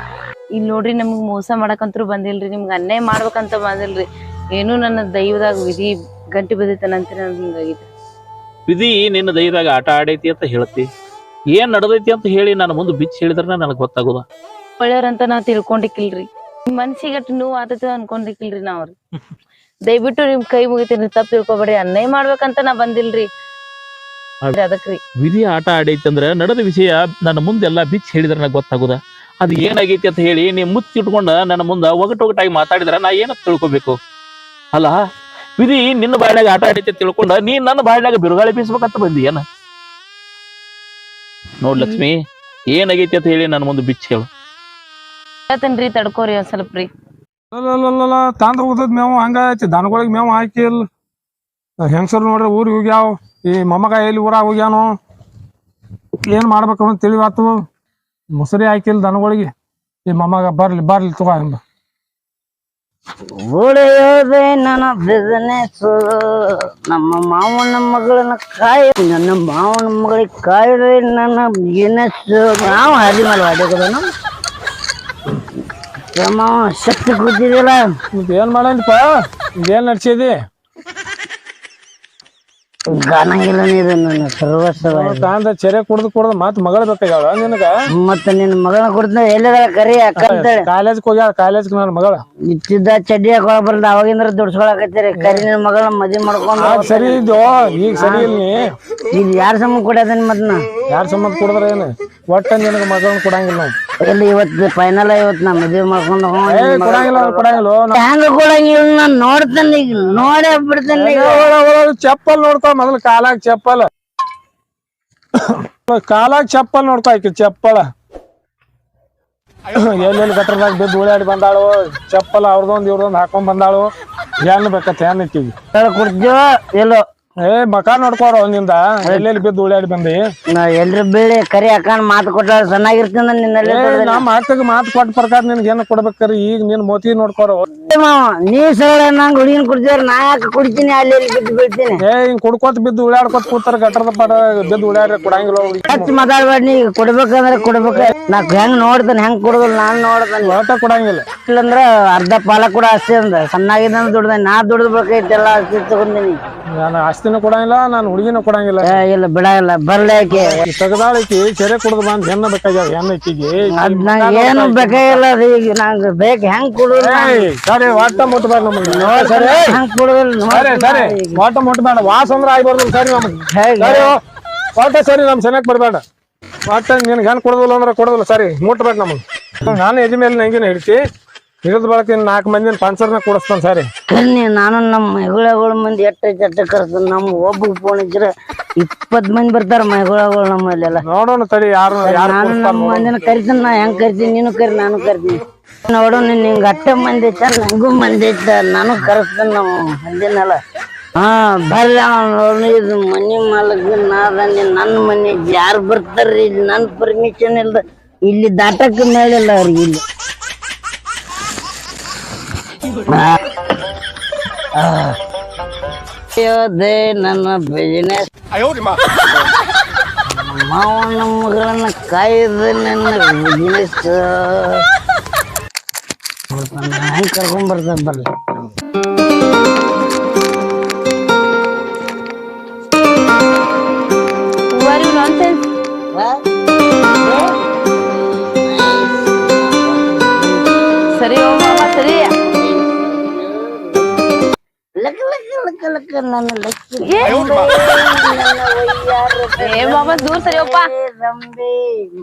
ಇಲ್ಲಿ ನೋಡ್ರಿ, ನಮಗ್ ಮೋಸ ಮಾಡಕಂತೂ ಬಂದಿಲ್ರಿ, ನಿಮ್ಗೆ ಅನ್ಯಾಯ ಮಾಡ್ಬೇಕಂತ ಬಂದಿಲ್ರಿ. ಏನು ನನ್ನ ದೈವದಾಗ ವಿಧಿ ಗಂಟೆ ಬಿದ್ದೈತನಂತ ಹಿಂಗಾಗಿದ್ರಿ. ವಿಧಿ ನಿನ್ನ ದೈವದಾಗ ಆಟ ಆಡೈತಿ ಅಂತ ಹೇಳ್ತಿ. ಏನ್ ನಡೆದೈತಿ ಅಂತ ಹೇಳಿ ನಾನು ಮುಂದೆ ಬಿಚ್ಚಿ ಹೇಳಿದ್ರ ನನಗ್ ಗೊತ್ತಾಗೋದ. ಒಳ್ಳೆಯವ್ರಂತ ನಾವ್ ತಿಳ್ಕೊಂಡಿಕ್ಕಿಲ್ರಿ, ನಿಮ್ ಮನ್ಸಿಗೆ ಅಷ್ಟು ನೋವು ಆತೈತಿ ಅನ್ಕೊಂಡಿಕ್ಕಿಲ್ರಿ ನಾವ್ರಿ. ದಯವಿಟ್ಟು ನಿಮ್ ಕೈ ಮುಗಿತೀನಿ, ತಪ್ಪ ತಿಳ್ಕೊಬೇಡಿ. ಅನ್ಯಾಯ ಮಾಡ್ಬೇಕಂತ ನಾ ಬಂದಿಲ್ರಿ, ಅದಕ್ರಿ. ವಿಧಿ ಆಟ ಆಡೈತಿ ಅಂದ್ರ ನಡೆದ ವಿಷಯ ನನ್ನ ಮುಂದೆಲ್ಲ ಬಿಚ್ಚಿ ಹೇಳಿದ್ರ ನನಗ್ ಗೊತ್ತಾಗೋದ. ಅದು ಏನಾಗೈತಿ ಅಂತ ಹೇಳಿ ನೀ ಮುಚ್ಚಿಟ್ಕೊಂಡ ನನ್ನ ಮುಂದ ಒಗಟೊಗಟಾಗಿ ಮಾತಾಡಿದ್ರ ನಾ ಏನಂತ ತಿಳ್ಕೊಬೇಕು? ಅಲ್ಲ, ವಿಧಿ ನಿನ್ನ ಬಾಯಿನಾಗ ಆಟ ಆಡೈತಿ ಅಂತ ತಿಳ್ಕೊಂಡ ನೀ ನನ್ನ ಬಾಯಿನಾಗ ಬಿರುಗಾಳಿ ಬೀಸ್ಬೇಕಂತ ಬಂದಿ ಏನ? ನೋಡ್ ಲಕ್ಷ್ಮಿ, ಏನಾಗೈತಿ ಅಂತ ಹೇಳಿ ನನ್ನ ಮುಂದೆ ಬಿಚ್ಚಿ ಹೇಳು. ಹೇಳ್ತೇನ್ರಿ, ತಡ್ಕೋರಿ ಒಂದ್ ಸ್ವಲ್ಪ ರೀ. ತಾಂದ್ರ ಹೋದದ್ ಮೇವು ಹಂಗಾಯ್ತಿ. ದನಗಳಿಗೆ ಮೇವು ಹಾಕಿಲ್. ಹೆಂಗಸರು ನೋಡ್ರಿ ಊರಿಗೆ ಹೋಗ್ಯಾವ. ಈ ಮೊಮ್ಮಗ ಎಲ್ಲಿ ಊರಾಗ ಹೋಗ್ಯಾನು, ಏನ್ ಮಾಡ್ಬೇಕು ಅಂತ ತಿಳಿವಾತು. ಮುಸರಿ ಹಾಕಿಲ್ ದನಗಳಿಗೆ. ಈ ಮೊಮ್ಮಗ ಬರ್ಲಿ ತಗೋ ಎಂಬ. ಉಳಿಯೋದೆ ನನ್ನ ಬಿಸಿನೆಸ್. ನಮ್ಮ ಮಾವನ ಮಗಳನ್ನ ಕಾಯ, ನನ್ನ ಮಾವನ ಮಗಳಿಗೆ ಕಾಯ್ದೆ ನನ್ನ ಬಿಸಿನೆಸ್. ನಾವು ಹರಿ ಮೇಲೆ ಹೊಡೆಯೋದನು ಮಾವ ಶಕ್ತಿ ಕೂತಿದಿಲ್ಲ. ಏನ್ ಮಾಡಂಪ, ಏನ್ ನಡ್ಸಿದಿ? ಗಾನಂಗಿಲ್ಲ ನೀರು ನನ್ನ ಸರ್ವಸ್ವ. ತಾಂದ ಚೆರೆ ಕುಡ್ದು ಮತ್ ಮಗಳು ಬೇಕಾಗ್ಯಾಳ ನಿನಗ? ಮತ್ತೆ ನಿನ್ನ ಮಗಳನ್ನ ಕೊಡ್ತ ಎಲ್ಲದ ಕರಿ ಅಕ್ಕಂತೇಳಿ ಕಾಲೇಜ್ಗೆ ಹೋಗ್ಯಾಳ. ಕಾಲೇಜ್ಗೆ ನನ್ನ ಮಗಳ ಇತ್ತಿದ್ದ ಚಡ್ಡಿ ಹಾಕೊಳಕ್ ಬರಲ್ಲ, ಅವಾಗಿಂದ್ರ ದುಡ್ಸ್ಕೊಳಕತ್ತೀರಿ. ಕರಿ ನಿನ್ನ ಮಗಳನ್ನ ಮದ್ವಿ ಮಾಡ್ಕೊಂಡು ಸರಿ ಇದ್ದು ಈಗ ಸರಿ ಇಲ್ಲ. ಈಗ ಯಾರ ಸಂಬಂಧ ಕೊಡ್ಯಾದನ್ ಮತ್ ನಾ ಯಾರ ಸಂಬಂಧ ಕೊಡದ್ರ ಏನು? ಒಟ್ಟ ನಿನಗ ಮಗಳನ್ನ ಕೊಡಂಗಿಲ್ಲ ನಾವು. ಎಲ್ಲಿ ಇವತ್ತು ಫೈನಲ್ ಇವತ್ತು ನಾ ಮದ್ವಿ ಮಾಡ್ಕೊಂಡು ಕೊಡಂಗಿಲ್ಲ ಹೆಂಗ ಕೊಡಂಗಿಲ್ಲ. ನಾನ್ ನೋಡ್ತೇನೆ, ಈಗ ನೋಡೇ ಬಿಡ್ತೇನೆ. ಚಪ್ಪಲ್ ನೋಡ್ಕೊ ಮೊದಲು. ಕಾಲಾಗ ಚಪ್ಪಲ್ ನೋಡ್ಕೊ. ಆಕಿ ಚಪ್ಪಲ ಎಲ್ಲೆಲ್ಲಿ ಗಟ್ಟರದಾಗ ಬಿದ್ದು ಉಳಾಡಿ ಬಂದಾಳು. ಚಪ್ಪಲ್ ಅವ್ರದೊಂದ್ ಇವ್ರದೊಂದ್ ಹಾಕೊಂಡ್ ಬಂದಾಳು. ಏನ್ ಬೇಕತ್ ಏನ್ ಇಕ್ಕಿವಿ ಕೊಡ್ತೀವ ಎಲ್ಲೋ ಮಕ ನೋಡ್ಕೋರ ಒಂದಿಂದ. ಎಲ್ಲೆಲ್ಲಿ ಬಿದ್ದು ಉಳಾಡಿ ಬಂದಿ. ಎಲ್ರ ಬೀಳಿ ಕರಿ ಹಾಕೊಂಡ್ ಮಾತು ಕೊಟ್ಟ ಚೆನ್ನಾಗಿರ್ತೀನಿ. ನಿನ್ನಲ್ಲಿ ನಮ್ಮ ಅಕ್ಕಗ ಮಾತು ಕೊಟ್ಟ ಪ್ರಕಾರ ನಿನ್ಗೆ ಏನ್ ಕೊಡ್ಬೇಕ್ರಿ? ಈಗ ನಿನ್ ಮೋತಿ ನೋಡ್ಕೋರ. ನೀ ಸರಳ ನಂಗ್ ಹುಡುಗಿನ ಕುಡ್ತೀವ್ರ, ನಾ ಯಾಕೆ ಕುಡಿತೀನಿ? ಅಲ್ಲಿ ಬಿದ್ದು ಬೀಳ್ತೀನಿ. ಹಿಂಗ್ ಕುಡ್ಕೋತ ಬಿದ್ದು ಉಳಾಡ್ಕೋತ ಕೂತಾರ. ಗಟ್ಟರದ ಪಡ ಬಿದ್ದು ಉಳಾಡ್ರಿ ಕೊಡಂಗಿಲ್ಲ. ಹೆಚ್ಚು ಮಾತಾಡ್ಬೇಡ. ನೀ ಕೊಡ್ಬೇಕಂದ್ರೆ ಕೊಡ್ಬೇಕ. ನಾ ಹೆಂಗ್ ನೋಡ್ತೇನೆ, ಹೆಂಗ್ ಕೊಡುದಿಲ್ಲ ನಾನ್ ನೋಡ್ತೇನೆ. ಒಟ್ಟ ಕೊಡಂಗಿಲ್ಲ. ಇಲ್ಲಂದ್ರ ಅರ್ಧ ಪಾಲ ಕೂಡ ಅಷ್ಟೇ ಅಂದ. ಸಣ್ಣಾಗಿದ್ದ ದುಡ್ದ ನಾ ದುಡ್ದು ಬೇಕೈತೆಲ್ಲ ಅಷ್ಟೇ ತಗೊಂಡಿನಿ. ನಾನು ಆಸ್ತಿನೂ ಕೊಡಂಗಿಲ್ಲ, ನಾನು ಹುಡುಗಿನೂ ಕೊಡಂಗಿಲ್ಲ. ಇಲ್ಲ ಬಿಡಂಗಿಲ್ಲ, ಬರ್ಲಾಕೆ ತೆಗದಾಳಿಕಿ ಚೆರೆ ಕುಡ್ದು ಬಂದ್ ಹೆಣ್ಣ ಬೇಕಾಗ್ಯಾವ. ಹೆಣ್ಣ ಇಕ್ಕಿಗೆ ಏನು ಬೇಕಾಗಿಲ್ಲ. ಈಗ ನಂಗೆ ಬೇಕು ಹೆಂಗ್ ಕೊಡುದಿಲ್ಲ. ಸರಿ, ಒಟ್ಟ ಮುಟ್ಬೇಡ ನಮ್ಗೆ. ಸರಿ ಹೆಂಗ್ ಕೊಡುದಿಲ್ಲ. ಸರಿ ಒಟ್ಟ ಮುಟ್ಬೇಡ. ವಾಸ ಅಂದ್ರ ಆಗ್ಬಾರ್ದು. ಸರಿ ನಮ್ಗೆ ಸರಿ ಒಟ್ಟ ಸರಿ. ನಮ್ ಚೆನ್ನಾಗ್ ಬರ್ಬೇಡ. ಒಟ್ಟ ನಿನ್ಗೆ ಹೆಣ್ ಕೊಡುದಿಲ್ಲ ಅಂದ್ರೆ ಕೊಡುದಿಲ್ಲ. ಸರಿ ಮುಟ್ಬೇಡ ನಮಗ್. ನಾನು ಎದಿ ಮೇಲೆ ನಂಗಿನ ಹಿಡ್ತಿ ಹಿಡಿದ್ ಬಳಕ 4 ಮಂದಿನ ಪಂಚರ್ನ ಕೂಡಿಸ್ತಾನ. ಸರಿ ನಾನು ನಮ್ಮ ಮಹಿಳೆಗಳು ಮಂದಿ ಎಟ್ಟ ಕರ್ತಾನ. ನಮ್ ಒಬ್ಬ ಫೋನ್ ಇದ್ರೆ 20 ಮಂದಿ ಬರ್ತಾರ ಮಹಿಳೆಗಳು ನಮ್ಮಲ್ಲೆಲ್ಲ. ನೋಡೋಣ ತಡಿ ಯಾರು ನಾನು ನಮ್ಮ ಮಂದಿನ ಕರಿತೀನಿ. ನಾ ಹೆಂಗ್ ಕರಿತೀನಿ, ನೀನು ಕರಿ, ನಾನು ಕರಿತೀನಿ. ನೋಡೋಣ ನಿಂಗೆ ಅಟ್ಟ ಮಂದಿ ಐತಾರ, ನಂಗೂ ಮಂದಿ ಐತ, ನಾನು ಕರೆಸ್ತೇನೆ ನಾವು ಮಂದಿನೆಲ್ಲ. ಬರ್ರಿ ನೋಡಿ. ಇದು ಮನಿ ಮಾಲಕ್ ನಾದನಿ, ನನ್ನ ಮನೆ ಯಾರು ಬರ್ತಾರ್ರಿ? ಇಲ್ಲಿ ನನ್ ಪರ್ಮಿಷನ್ ಇಲ್ದ ಇಲ್ಲಿ ದಾಟಕ್ ಮೇಲಿಲ್ಲ ಅವ್ರಿಗೆ. ಇಲ್ಲಿ ನನ್ನ ಬಿಸಿನೆಸ್. ಮಾವನ ಮಗಳನ್ನ ಕಾಯ್ದು ನನ್ನ ಬಿಸಿನೆಸ್. ಹೆಂಗ್ ಕರ್ಕೊಂಡ್ ಬರ್ತಾರ ಬರ್ಲಿ. ಸರಿ ಸರಿ. ದೂರ ಸರಿಯಪ್ಪ.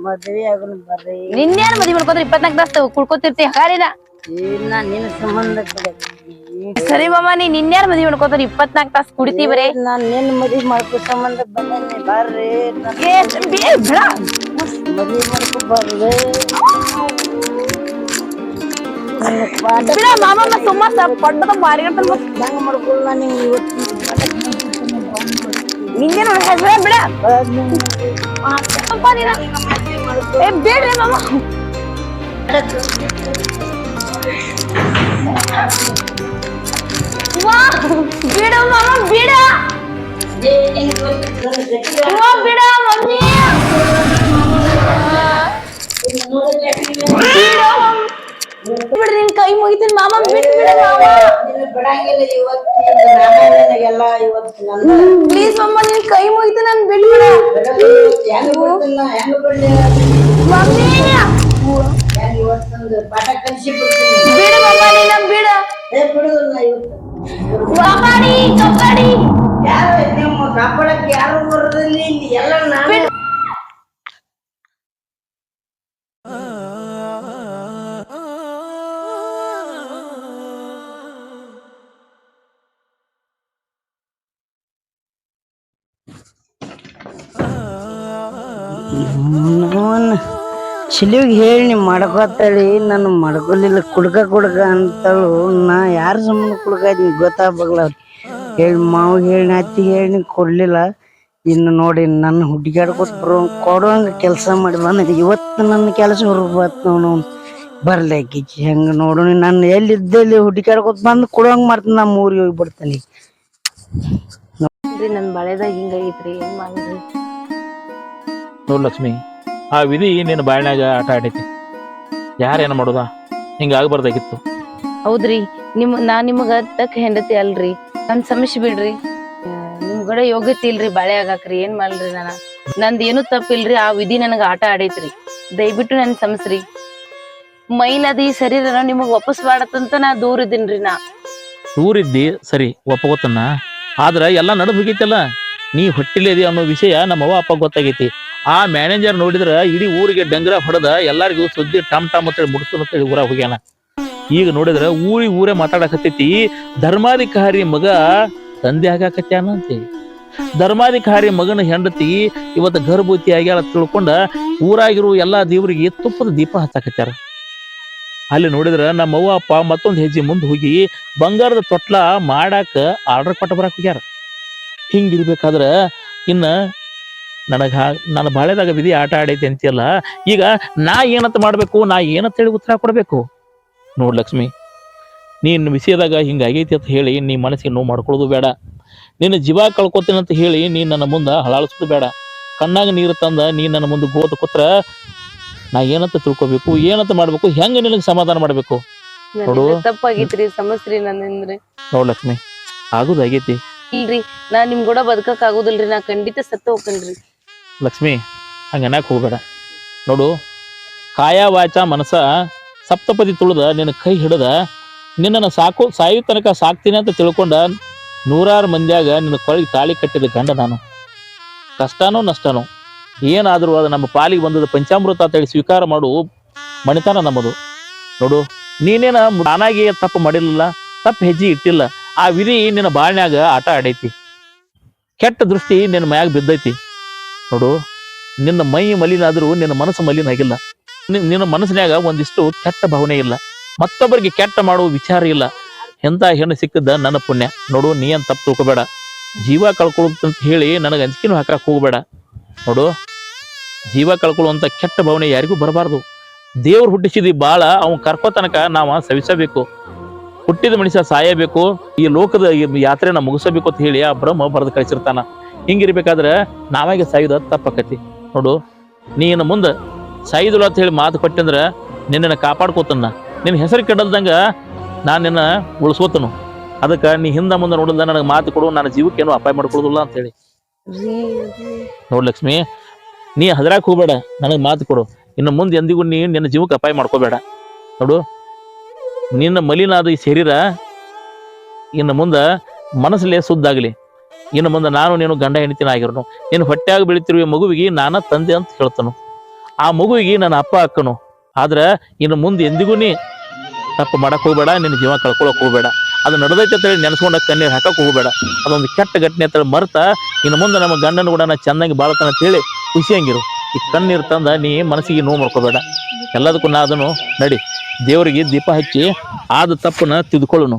ಮದ್ವೆ ಆಗೋಣ ಬರ್ರಿ. ನಿನ್ನೇನು ಮದ್ವೆ ಮಾಡ್ಕೋದ್ರೆ 24 ತಾಸು ಕುಡ್ಕೋತಿರ್ತಿ ಹಾಲಿನ. ನಿನ್ನ ಸಂಬಂಧ ಸರಿ ಮಾಮ, ನೀ ನಿನ್ಯಾರ ಮದ್ವೆ ಮಾಡ್ಕೋತಾರ 24 ತಾಸು ಕುಡಿತಿ ಬರೇ. ನಾನ್ ನಿನ್ ಮದ್ವೆ ಮಾಡ್ಕೋ ಸಂಬಂಧ ಬಂದೇನಿ. ಬರ್ರಿ ಮದ್ವೆ ಮಾಡ್ಕೊಬಾರ್ದೆ ಬಿಡ ಮಾಮ ಸುಮ್ಮ ಪಡ್ಡದ ಮಾರಿಗಟ್ಟಲ್ ಹೆಂಗ ಮಾಡ್ಕೊಳ್ಳ ನೀವು ಇವತ್ತು ನಿಂಗೆ ನೋಡಿ ಹೆಸರ ಬಿಡ ಏ ಬೇಡ್ರಿ ಮಾಮ ಬಿಡ ಮಾಮ ಬಿಡ ಬಿಡ ಮಮ್ಮಿ ಬಿಡ್ರಿ ನಿನ್ ಕೈ ಮುಗಿತೀನಿ ಮಾಮ ಬಿಟ್ಟು ಬಿಡ ಮಾಮ ಬಿಡಂಗಿಲ್ಲ ಇವತ್ತೆಲ್ಲ ಇವತ್ತು ನನ್ನ ಪ್ಲೀಸ್ ಮಮ್ಮ ನಿನ್ ಕೈ ಮುಗಿತೀನಿ ನನ್ ಬಿಟ್ಬಿಡ ಹೆಂಗ ಬಿಡ್ತೀನಿ ಹೆಂಗ ಬಿಡ್ಲಿ ಮಮ್ಮಿ ಹೆಂಗ ಇವತ್ತೊಂದು ಪಾಠ ಕಲಿಸಿ ಬಿಡ್ತೀನಿ ಬಿಡು ಮಮ್ಮ ನೀನ ಬಿಡ ಬಿಡುದಿಲ್ಲ ಇವತ್ತು ಕಬಡ್ಡಿ ಕಬಡ್ಡಿ ಯಾರು ನಿಮ್ಮ ಕಾಪಾಡಕ್ಕೆ ಯಾರು ಬರೋದಿಲ್ಲ ಇಲ್ಲಿ ಎಲ್ಲ ನಾನು ಚಿಲಿಗೆ ಹೇಳಿ ನೀ ಮಾಡ್ಕೋತಾಳಿ ನಾನು ಮಾಡ್ಕೊಲಿಲ್ಲ ಕುಡ್ಕ ಅಂತಳು ನಾ ಯಾರ ಸಂಬಂಧ ಕುಡ್ಕಾಯ್ತೀನಿ ಗೊತ್ತಾಗಲ್ಲ ಹೇಳಿ ಮಾವಿಗೆ ಹೇಳಿ ಅತ್ತಿಗೆ ಹೇಳಿ ಕೊಡ್ಲಿಲ್ಲ ಇನ್ನು ನೋಡಿ ನನ್ನ ಹುಡುಗಾಡ್ಕೊಟ್ ಕೊಡುವಂಗ ಕೆಲಸ ಮಾಡಿ ಬಂದ ಇವತ್ತು ನನ್ನ ಕೆಲಸ ಹೊರಬತ್ ನೋಡು ಬರ್ಲಿ ಆಕಿಚ್ಚಿ ಹೆಂಗ ನೋಡು ನಾನು ಎಲ್ಲಿದ್ದಲ್ಲಿ ಹುಡುಗಾಡ್ಕೊತ್ ಬಂದು ಕೊಡುವಂಗ ಮಾಡ್ತೀನಿ ನಮ್ಮ ಊರಿಗೆ ಹೋಗಿ ಬಿಡ್ತಾನೆ ನನ್ ಬಳೆದಾಗ ಹಿಂಗಾಗಿತ್ರಿ ಏನ್ ಮಾಡಿದ್ರಿ ನೋಡ್ ಲಕ್ಷ್ಮಿ ಆ ವಿಧಿ ನಿನ್ನ ಬಾಳ್ನಾಗ ಆಟ ಆಡೈತಿ ಯಾರೇನ ಮಾಡೋದ ಹಿಂಗ ಆಗ್ಬಾರ್ದಾಗಿತ್ತು ಹೌದ್ರಿ ನಾ ನಿಮಗ ತಕ್ಕ ಹೆಂಡತಿ ಅಲ್ರಿ ನನ್ ಸಮಸ್ಯೆ ಬಿಡ್ರಿ ನಿಮ್ಗಡೆ ಯೋಗ್ಯತೆ ಇಲ್ರಿ ಬಾಳೆ ಆಗಾಕ್ರಿ ಏನ್ ಮಾಡ್ರಿ ನಂದ್ ಏನು ತಪ್ಪಿಲ್ರಿ ಆ ವಿಧಿ ನನಗ ಆಟ ಆಡೈತ್ರಿ ದಯವಿಟ್ಟು ನನ್ ಸಮಸ್ರಿ ಮೈಲದಿ ಶರೀರ ನಿಮಗ್ ವಾಪಸ್ ಮಾಡತ್ತಂತ ನಾ ದೂರ ಇದೀನ್ರಿ ನಾ ಊರಿದ್ದಿ ಸರಿ ಒಪ್ಪಗೊತ್ತನ್ನ ಆದ್ರ ಎಲ್ಲಾ ನಡೆದ್ ಹೋಗೈತಲ್ಲ ನೀ ಹೊಟ್ಟಿಲೇದಿ ಅನ್ನೋ ವಿಷಯ ನಮ್ಮವ್ವ ಅಪ್ಪ ಗೊತ್ತಾಗೈತಿ ಆ ಮ್ಯಾನೇಜರ್ ನೋಡಿದ್ರ ಇಡೀ ಊರಿಗೆ ಡಂಗ್ರ ಹೊಡೆದ ಎಲ್ಲಾರಿಗೂ ಸುದ್ದಿ ಟಮ್ ಟಮ್ ಅಂತೇಳಿ ಮುಡ್ಸು ಅಂತೇಳಿ ಊರಾಗ ಹೋಗ್ಯಾನ ಈಗ ನೋಡಿದ್ರ ಊರೇ ಮಾತಾಡಕತ್ತೈತಿ ಧರ್ಮಾಧಿಕಾರಿ ಮಗ ತಂದೆ ಆಗಾಕತ್ಯಾನ ಅಂತೇಳಿ ಧರ್ಮಾಧಿಕಾರಿ ಮಗನ ಹೆಂಡತಿ ಇವತ್ತು ಗರ್ಭವತಿ ಆಗ್ಯಾಳ ತಿಳ್ಕೊಂಡ ಊರಾಗಿರು ಎಲ್ಲಾ ದೇವರಿಗೆ ತುಪ್ಪದ ದೀಪ ಹಚ್ಚಾಕತ್ಯಾರ ಅಲ್ಲಿ ನೋಡಿದ್ರ ನಮ್ಮವ್ವ ಅಪ್ಪ ಮತ್ತೊಂದು ಹೆಜ್ಜೆ ಮುಂದೆ ಹೋಗಿ ಬಂಗಾರದ ತೊಟ್ಲ ಮಾಡಾಕ ಆರ್ಡರ್ ಕೊಟ್ಟ ಬರಾಕ್ ಹೋಗ್ಯಾರ ಹಿಂಗಿರ್ಬೇಕಾದ್ರ ಇನ್ನ ನನ್ನ ಬಾಳೆದಾಗ ವಿಧಿ ಆಟ ಆಡೈತಿ ಅಂತಿಯಲ್ಲ ಈಗ ನಾ ಏನಂತ ಮಾಡ್ಬೇಕು ನಾ ಏನಂತ ಹೇಳಿ ಉತ್ತರ ಕೊಡ್ಬೇಕು ನೋಡ್ ಲಕ್ಷ್ಮಿ ನೀನ್ ವಿಷಯದಾಗ ಹಿಂಗಾಗೈತಿ ಅಂತ ಹೇಳಿ ನೀ ಮನಸ್ಸಿಗೆ ನೋವು ಮಾಡ್ಕೊಳ್ಳೋದು ಬೇಡ ನಿನ್ನ ಜೀವ ಕಳ್ಕೊತೀನಿ ಅಂತ ಹೇಳಿ ನೀ ನನ್ನ ಮುಂದೆ ಹಳಾಳಿಸೋದು ಬೇಡ ಕಣ್ಣಾಗ ನೀರು ತಂದ ನೀ ನನ್ನ ಮುಂದೆ ಗೋತ ಕೂತ್ರ ನಾ ಏನಂತ ತಿಳ್ಕೊಬೇಕು ಏನಂತ ಮಾಡ್ಬೇಕು ಹೆಂಗ ನಿನಗೆ ಸಮಾಧಾನ ಮಾಡ್ಬೇಕು ನೋಡು ತಪ್ಪಾಗೈತ್ರಿ ಸಮಸ್ರಿ ನನ್ನಿಂದ್ರಿ ನೋಡ್ ಲಕ್ಷ್ಮಿ ಆಗುದಾಗೈತಿ ಇಲ್ರಿ ನಾ ನಿಮ್ ಕೂಡ ಬದುಕಕ್ ಆಗುದಿಲ್ರಿ ನಾ ಖಂಡಿತ ಸತ್ತ ಹೋಗ್ಕನ್ರಿ ಲಕ್ಷ್ಮಿ ಹಂಗನಕ್ ಹೋಗ್ಬೇಡ ನೋಡು ಕಾಯ ವಾಚ ಮನಸ ಸಪ್ತಪದಿ ತುಳಿದ ನಿನ್ನ ಕೈ ಹಿಡದ ನಿನ್ನನ್ನು ಸಾಯು ತನಕ ಸಾಕ್ತೀನಿ ಅಂತ ತಿಳ್ಕೊಂಡ ನೂರಾರು ಮಂದಿಯಾಗ ನಿನ್ನ ಕೊಳಗೆ ತಾಳಿ ಕಟ್ಟಿದ ಗಂಡ ನಾನು ಕಷ್ಟನೋ ನಷ್ಟನೋ ಏನಾದರೂ ಅದು ನಮ್ಮ ಪಾಲಿಗೆ ಬಂದದ ಪಂಚಾಮೃತ ಅಂತೇಳಿ ಸ್ವೀಕಾರ ಮಾಡು ಮಣಿತನ ನಮ್ಮದು ನೋಡು ನೀನೇನ ನಾನಾಗಿ ತಪ್ಪು ಮಾಡಿರ್ಲಿಲ್ಲ ತಪ್ಪು ಹೆಜ್ಜೆ ಇಟ್ಟಿಲ್ಲ ಆ ವಿಧಿ ನಿನ್ನ ಬಾಳ್ನ್ಯಾಗ ಆಟ ಆಡೈತಿ ಕೆಟ್ಟ ದೃಷ್ಟಿ ನಿನ್ನ ಮೈಯಾಗ ಬಿದ್ದೈತಿ ನೋಡು ನಿನ್ನ ಮೈ ಮಲಿನ ಆದ್ರೂ ನಿನ್ನ ಮನಸ್ಸು ಮಲಿನ ಆಗಿಲ್ಲ ನಿನ್ನ ಮನಸ್ಸಿನ್ಯಾಗ ಒಂದಿಷ್ಟು ಕೆಟ್ಟ ಭಾವನೆ ಇಲ್ಲ ಮತ್ತೊಬ್ಬರಿಗೆ ಕೆಟ್ಟ ಮಾಡುವ ವಿಚಾರ ಇಲ್ಲ ಎಂತ ಹೆಣ್ಣು ಸಿಕ್ಕದ ನನ್ನ ಪುಣ್ಯ ನೋಡು ನೀ ಅಂತ ತಪ್ಪು ತಿಳ್ಕೊಬೇಡ ಜೀವ ಕಳ್ಕೊಳ್ಳುತ್ತಂತ ಹೇಳಿ ನನಗೆ ಅಂಜಿಕೆನೂ ಹಾಕಕ್ ಹೋಗ್ಬೇಡ ನೋಡು ಜೀವ ಕಳ್ಕೊಳ್ಳುವಂತ ಕೆಟ್ಟ ಭಾವನೆ ಯಾರಿಗೂ ಬರಬಾರ್ದು ದೇವ್ರು ಹುಟ್ಟಿಸಿದಿ ಬಾಳ ಅವನ್ ಕರ್ಕೋ ತನಕ ನಾವ ಸವಿಸಬೇಕು ಹುಟ್ಟಿದ ಮನುಷ್ಯ ಸಾಯಬೇಕು ಈ ಲೋಕದ ಯಾತ್ರೆನ ಮುಗಿಸಬೇಕು ಅಂತ ಹೇಳಿ ಆ ಬ್ರಹ್ಮ ಬರೆದು ಕಳಿಸಿರ್ತಾನ ಹಿಂಗಿರ್ಬೇಕಾದ್ರೆ ನಾವಾಗೆ ಸಾಯುದ ತಪ್ಪಕತಿ ನೋಡು ನೀನು ಮುಂದೆ ಸಾಯುದಿಲ್ಲ ಅಂತ ಹೇಳಿ ಮಾತು ಕೊಟ್ಟಂದ್ರ ನಿನ್ನನ್ನು ಕಾಪಾಡ್ಕೋತನ್ನ ನಿನ್ನ ಹೆಸರು ಕೆಡಲ್ದಂಗ ನಾನು ನಿನ್ನ ಉಳಿಸ್ಕೋತನು ಅದಕ್ಕೆ ನೀ ಹಿಂದ ಮುಂದೆ ನೋಡಿದ ನನಗೆ ಮಾತು ಕೊಡು ನನ್ನ ಜೀವಕ್ಕೇನು ಅಪಾಯ ಮಾಡ್ಕೊಡುದಿಲ್ಲ ಅಂತ ಹೇಳಿ ನೋಡ್ ಲಕ್ಷ್ಮಿ ನೀ ಹದ್ರಾಕ್ ಹೋಗ್ಬೇಡ ನನಗೆ ಮಾತು ಕೊಡು ಇನ್ನು ಮುಂದೆ ಎಂದಿಗೂ ನೀ ನಿನ್ನ ಜೀವಕ್ಕೆ ಅಪಾಯ ಮಾಡ್ಕೋಬೇಡ ನೋಡು ನಿನ್ನ ಮಲಿನಾದ ಈ ಶರೀರ ಇನ್ನು ಮುಂದೆ ಮನಸ್ಸಲ್ಲೇ ಸುದ್ದಾಗಲಿ ಇನ್ನು ಮುಂದೆ ನಾನು ನೀನು ಗಂಡ ಹೆಂಡತಿನ ಆಗಿರೋನು ನೀನು ಹೊಟ್ಟೆಯಾಗಿ ಬೆಳಿತಿರುವ ಮಗುವಿಗೆ ನಾನ ತಂದೆ ಅಂತ ಹೇಳ್ತಾನು ಆ ಮಗುವಿಗೆ ನನ್ನ ಅಪ್ಪ ಅಕ್ಕನು ಆದ್ರೆ ಇನ್ನು ಮುಂದೆ ಎಂದಿಗೂ ನೀ ತಪ್ಪು ಮಾಡಕ್ ಹೋಗ್ಬೇಡ ನಿನ್ನ ಜೀವ ಕಳ್ಕೊಳಕ್ ಹೋಗ್ಬೇಡ ಅದು ನಡೆದೈತೆ ಅಂತೇಳಿ ನೆನೆಸ್ಕೊಂಡ ಕಣ್ಣೀರು ಹಾಕಕ್ ಹೋಗ್ಬೇಡ ಅದೊಂದು ಕೆಟ್ಟ ಘಟನೆ ಅಂತೇಳಿ ಮರ್ತ ಇನ್ನು ಮುಂದೆ ನಮ್ಮ ಗಂಡನ ಕೂಡ ನಾ ಚೆನ್ನಾಗಿ ಬಾಳತನ ಅಂತ ಹೇಳಿ ಖುಷಿಯಂಗಿರು ಈ ಕಣ್ಣೀರ್ ತಂದ ನೀ ಮನಸ್ಸಿಗೆ ನೋವು ಮಾಡ್ಕೋಬೇಡ. ಎಲ್ಲದಕ್ಕೂ ನಾ ಅದನ್ನು ನಡಿ ದೇವರಿಗೆ ದೀಪ ಹಚ್ಚಿ ಆದ ತಪ್ಪನ್ನ ತಿದ್ಕೊಳ್ಳೋನು.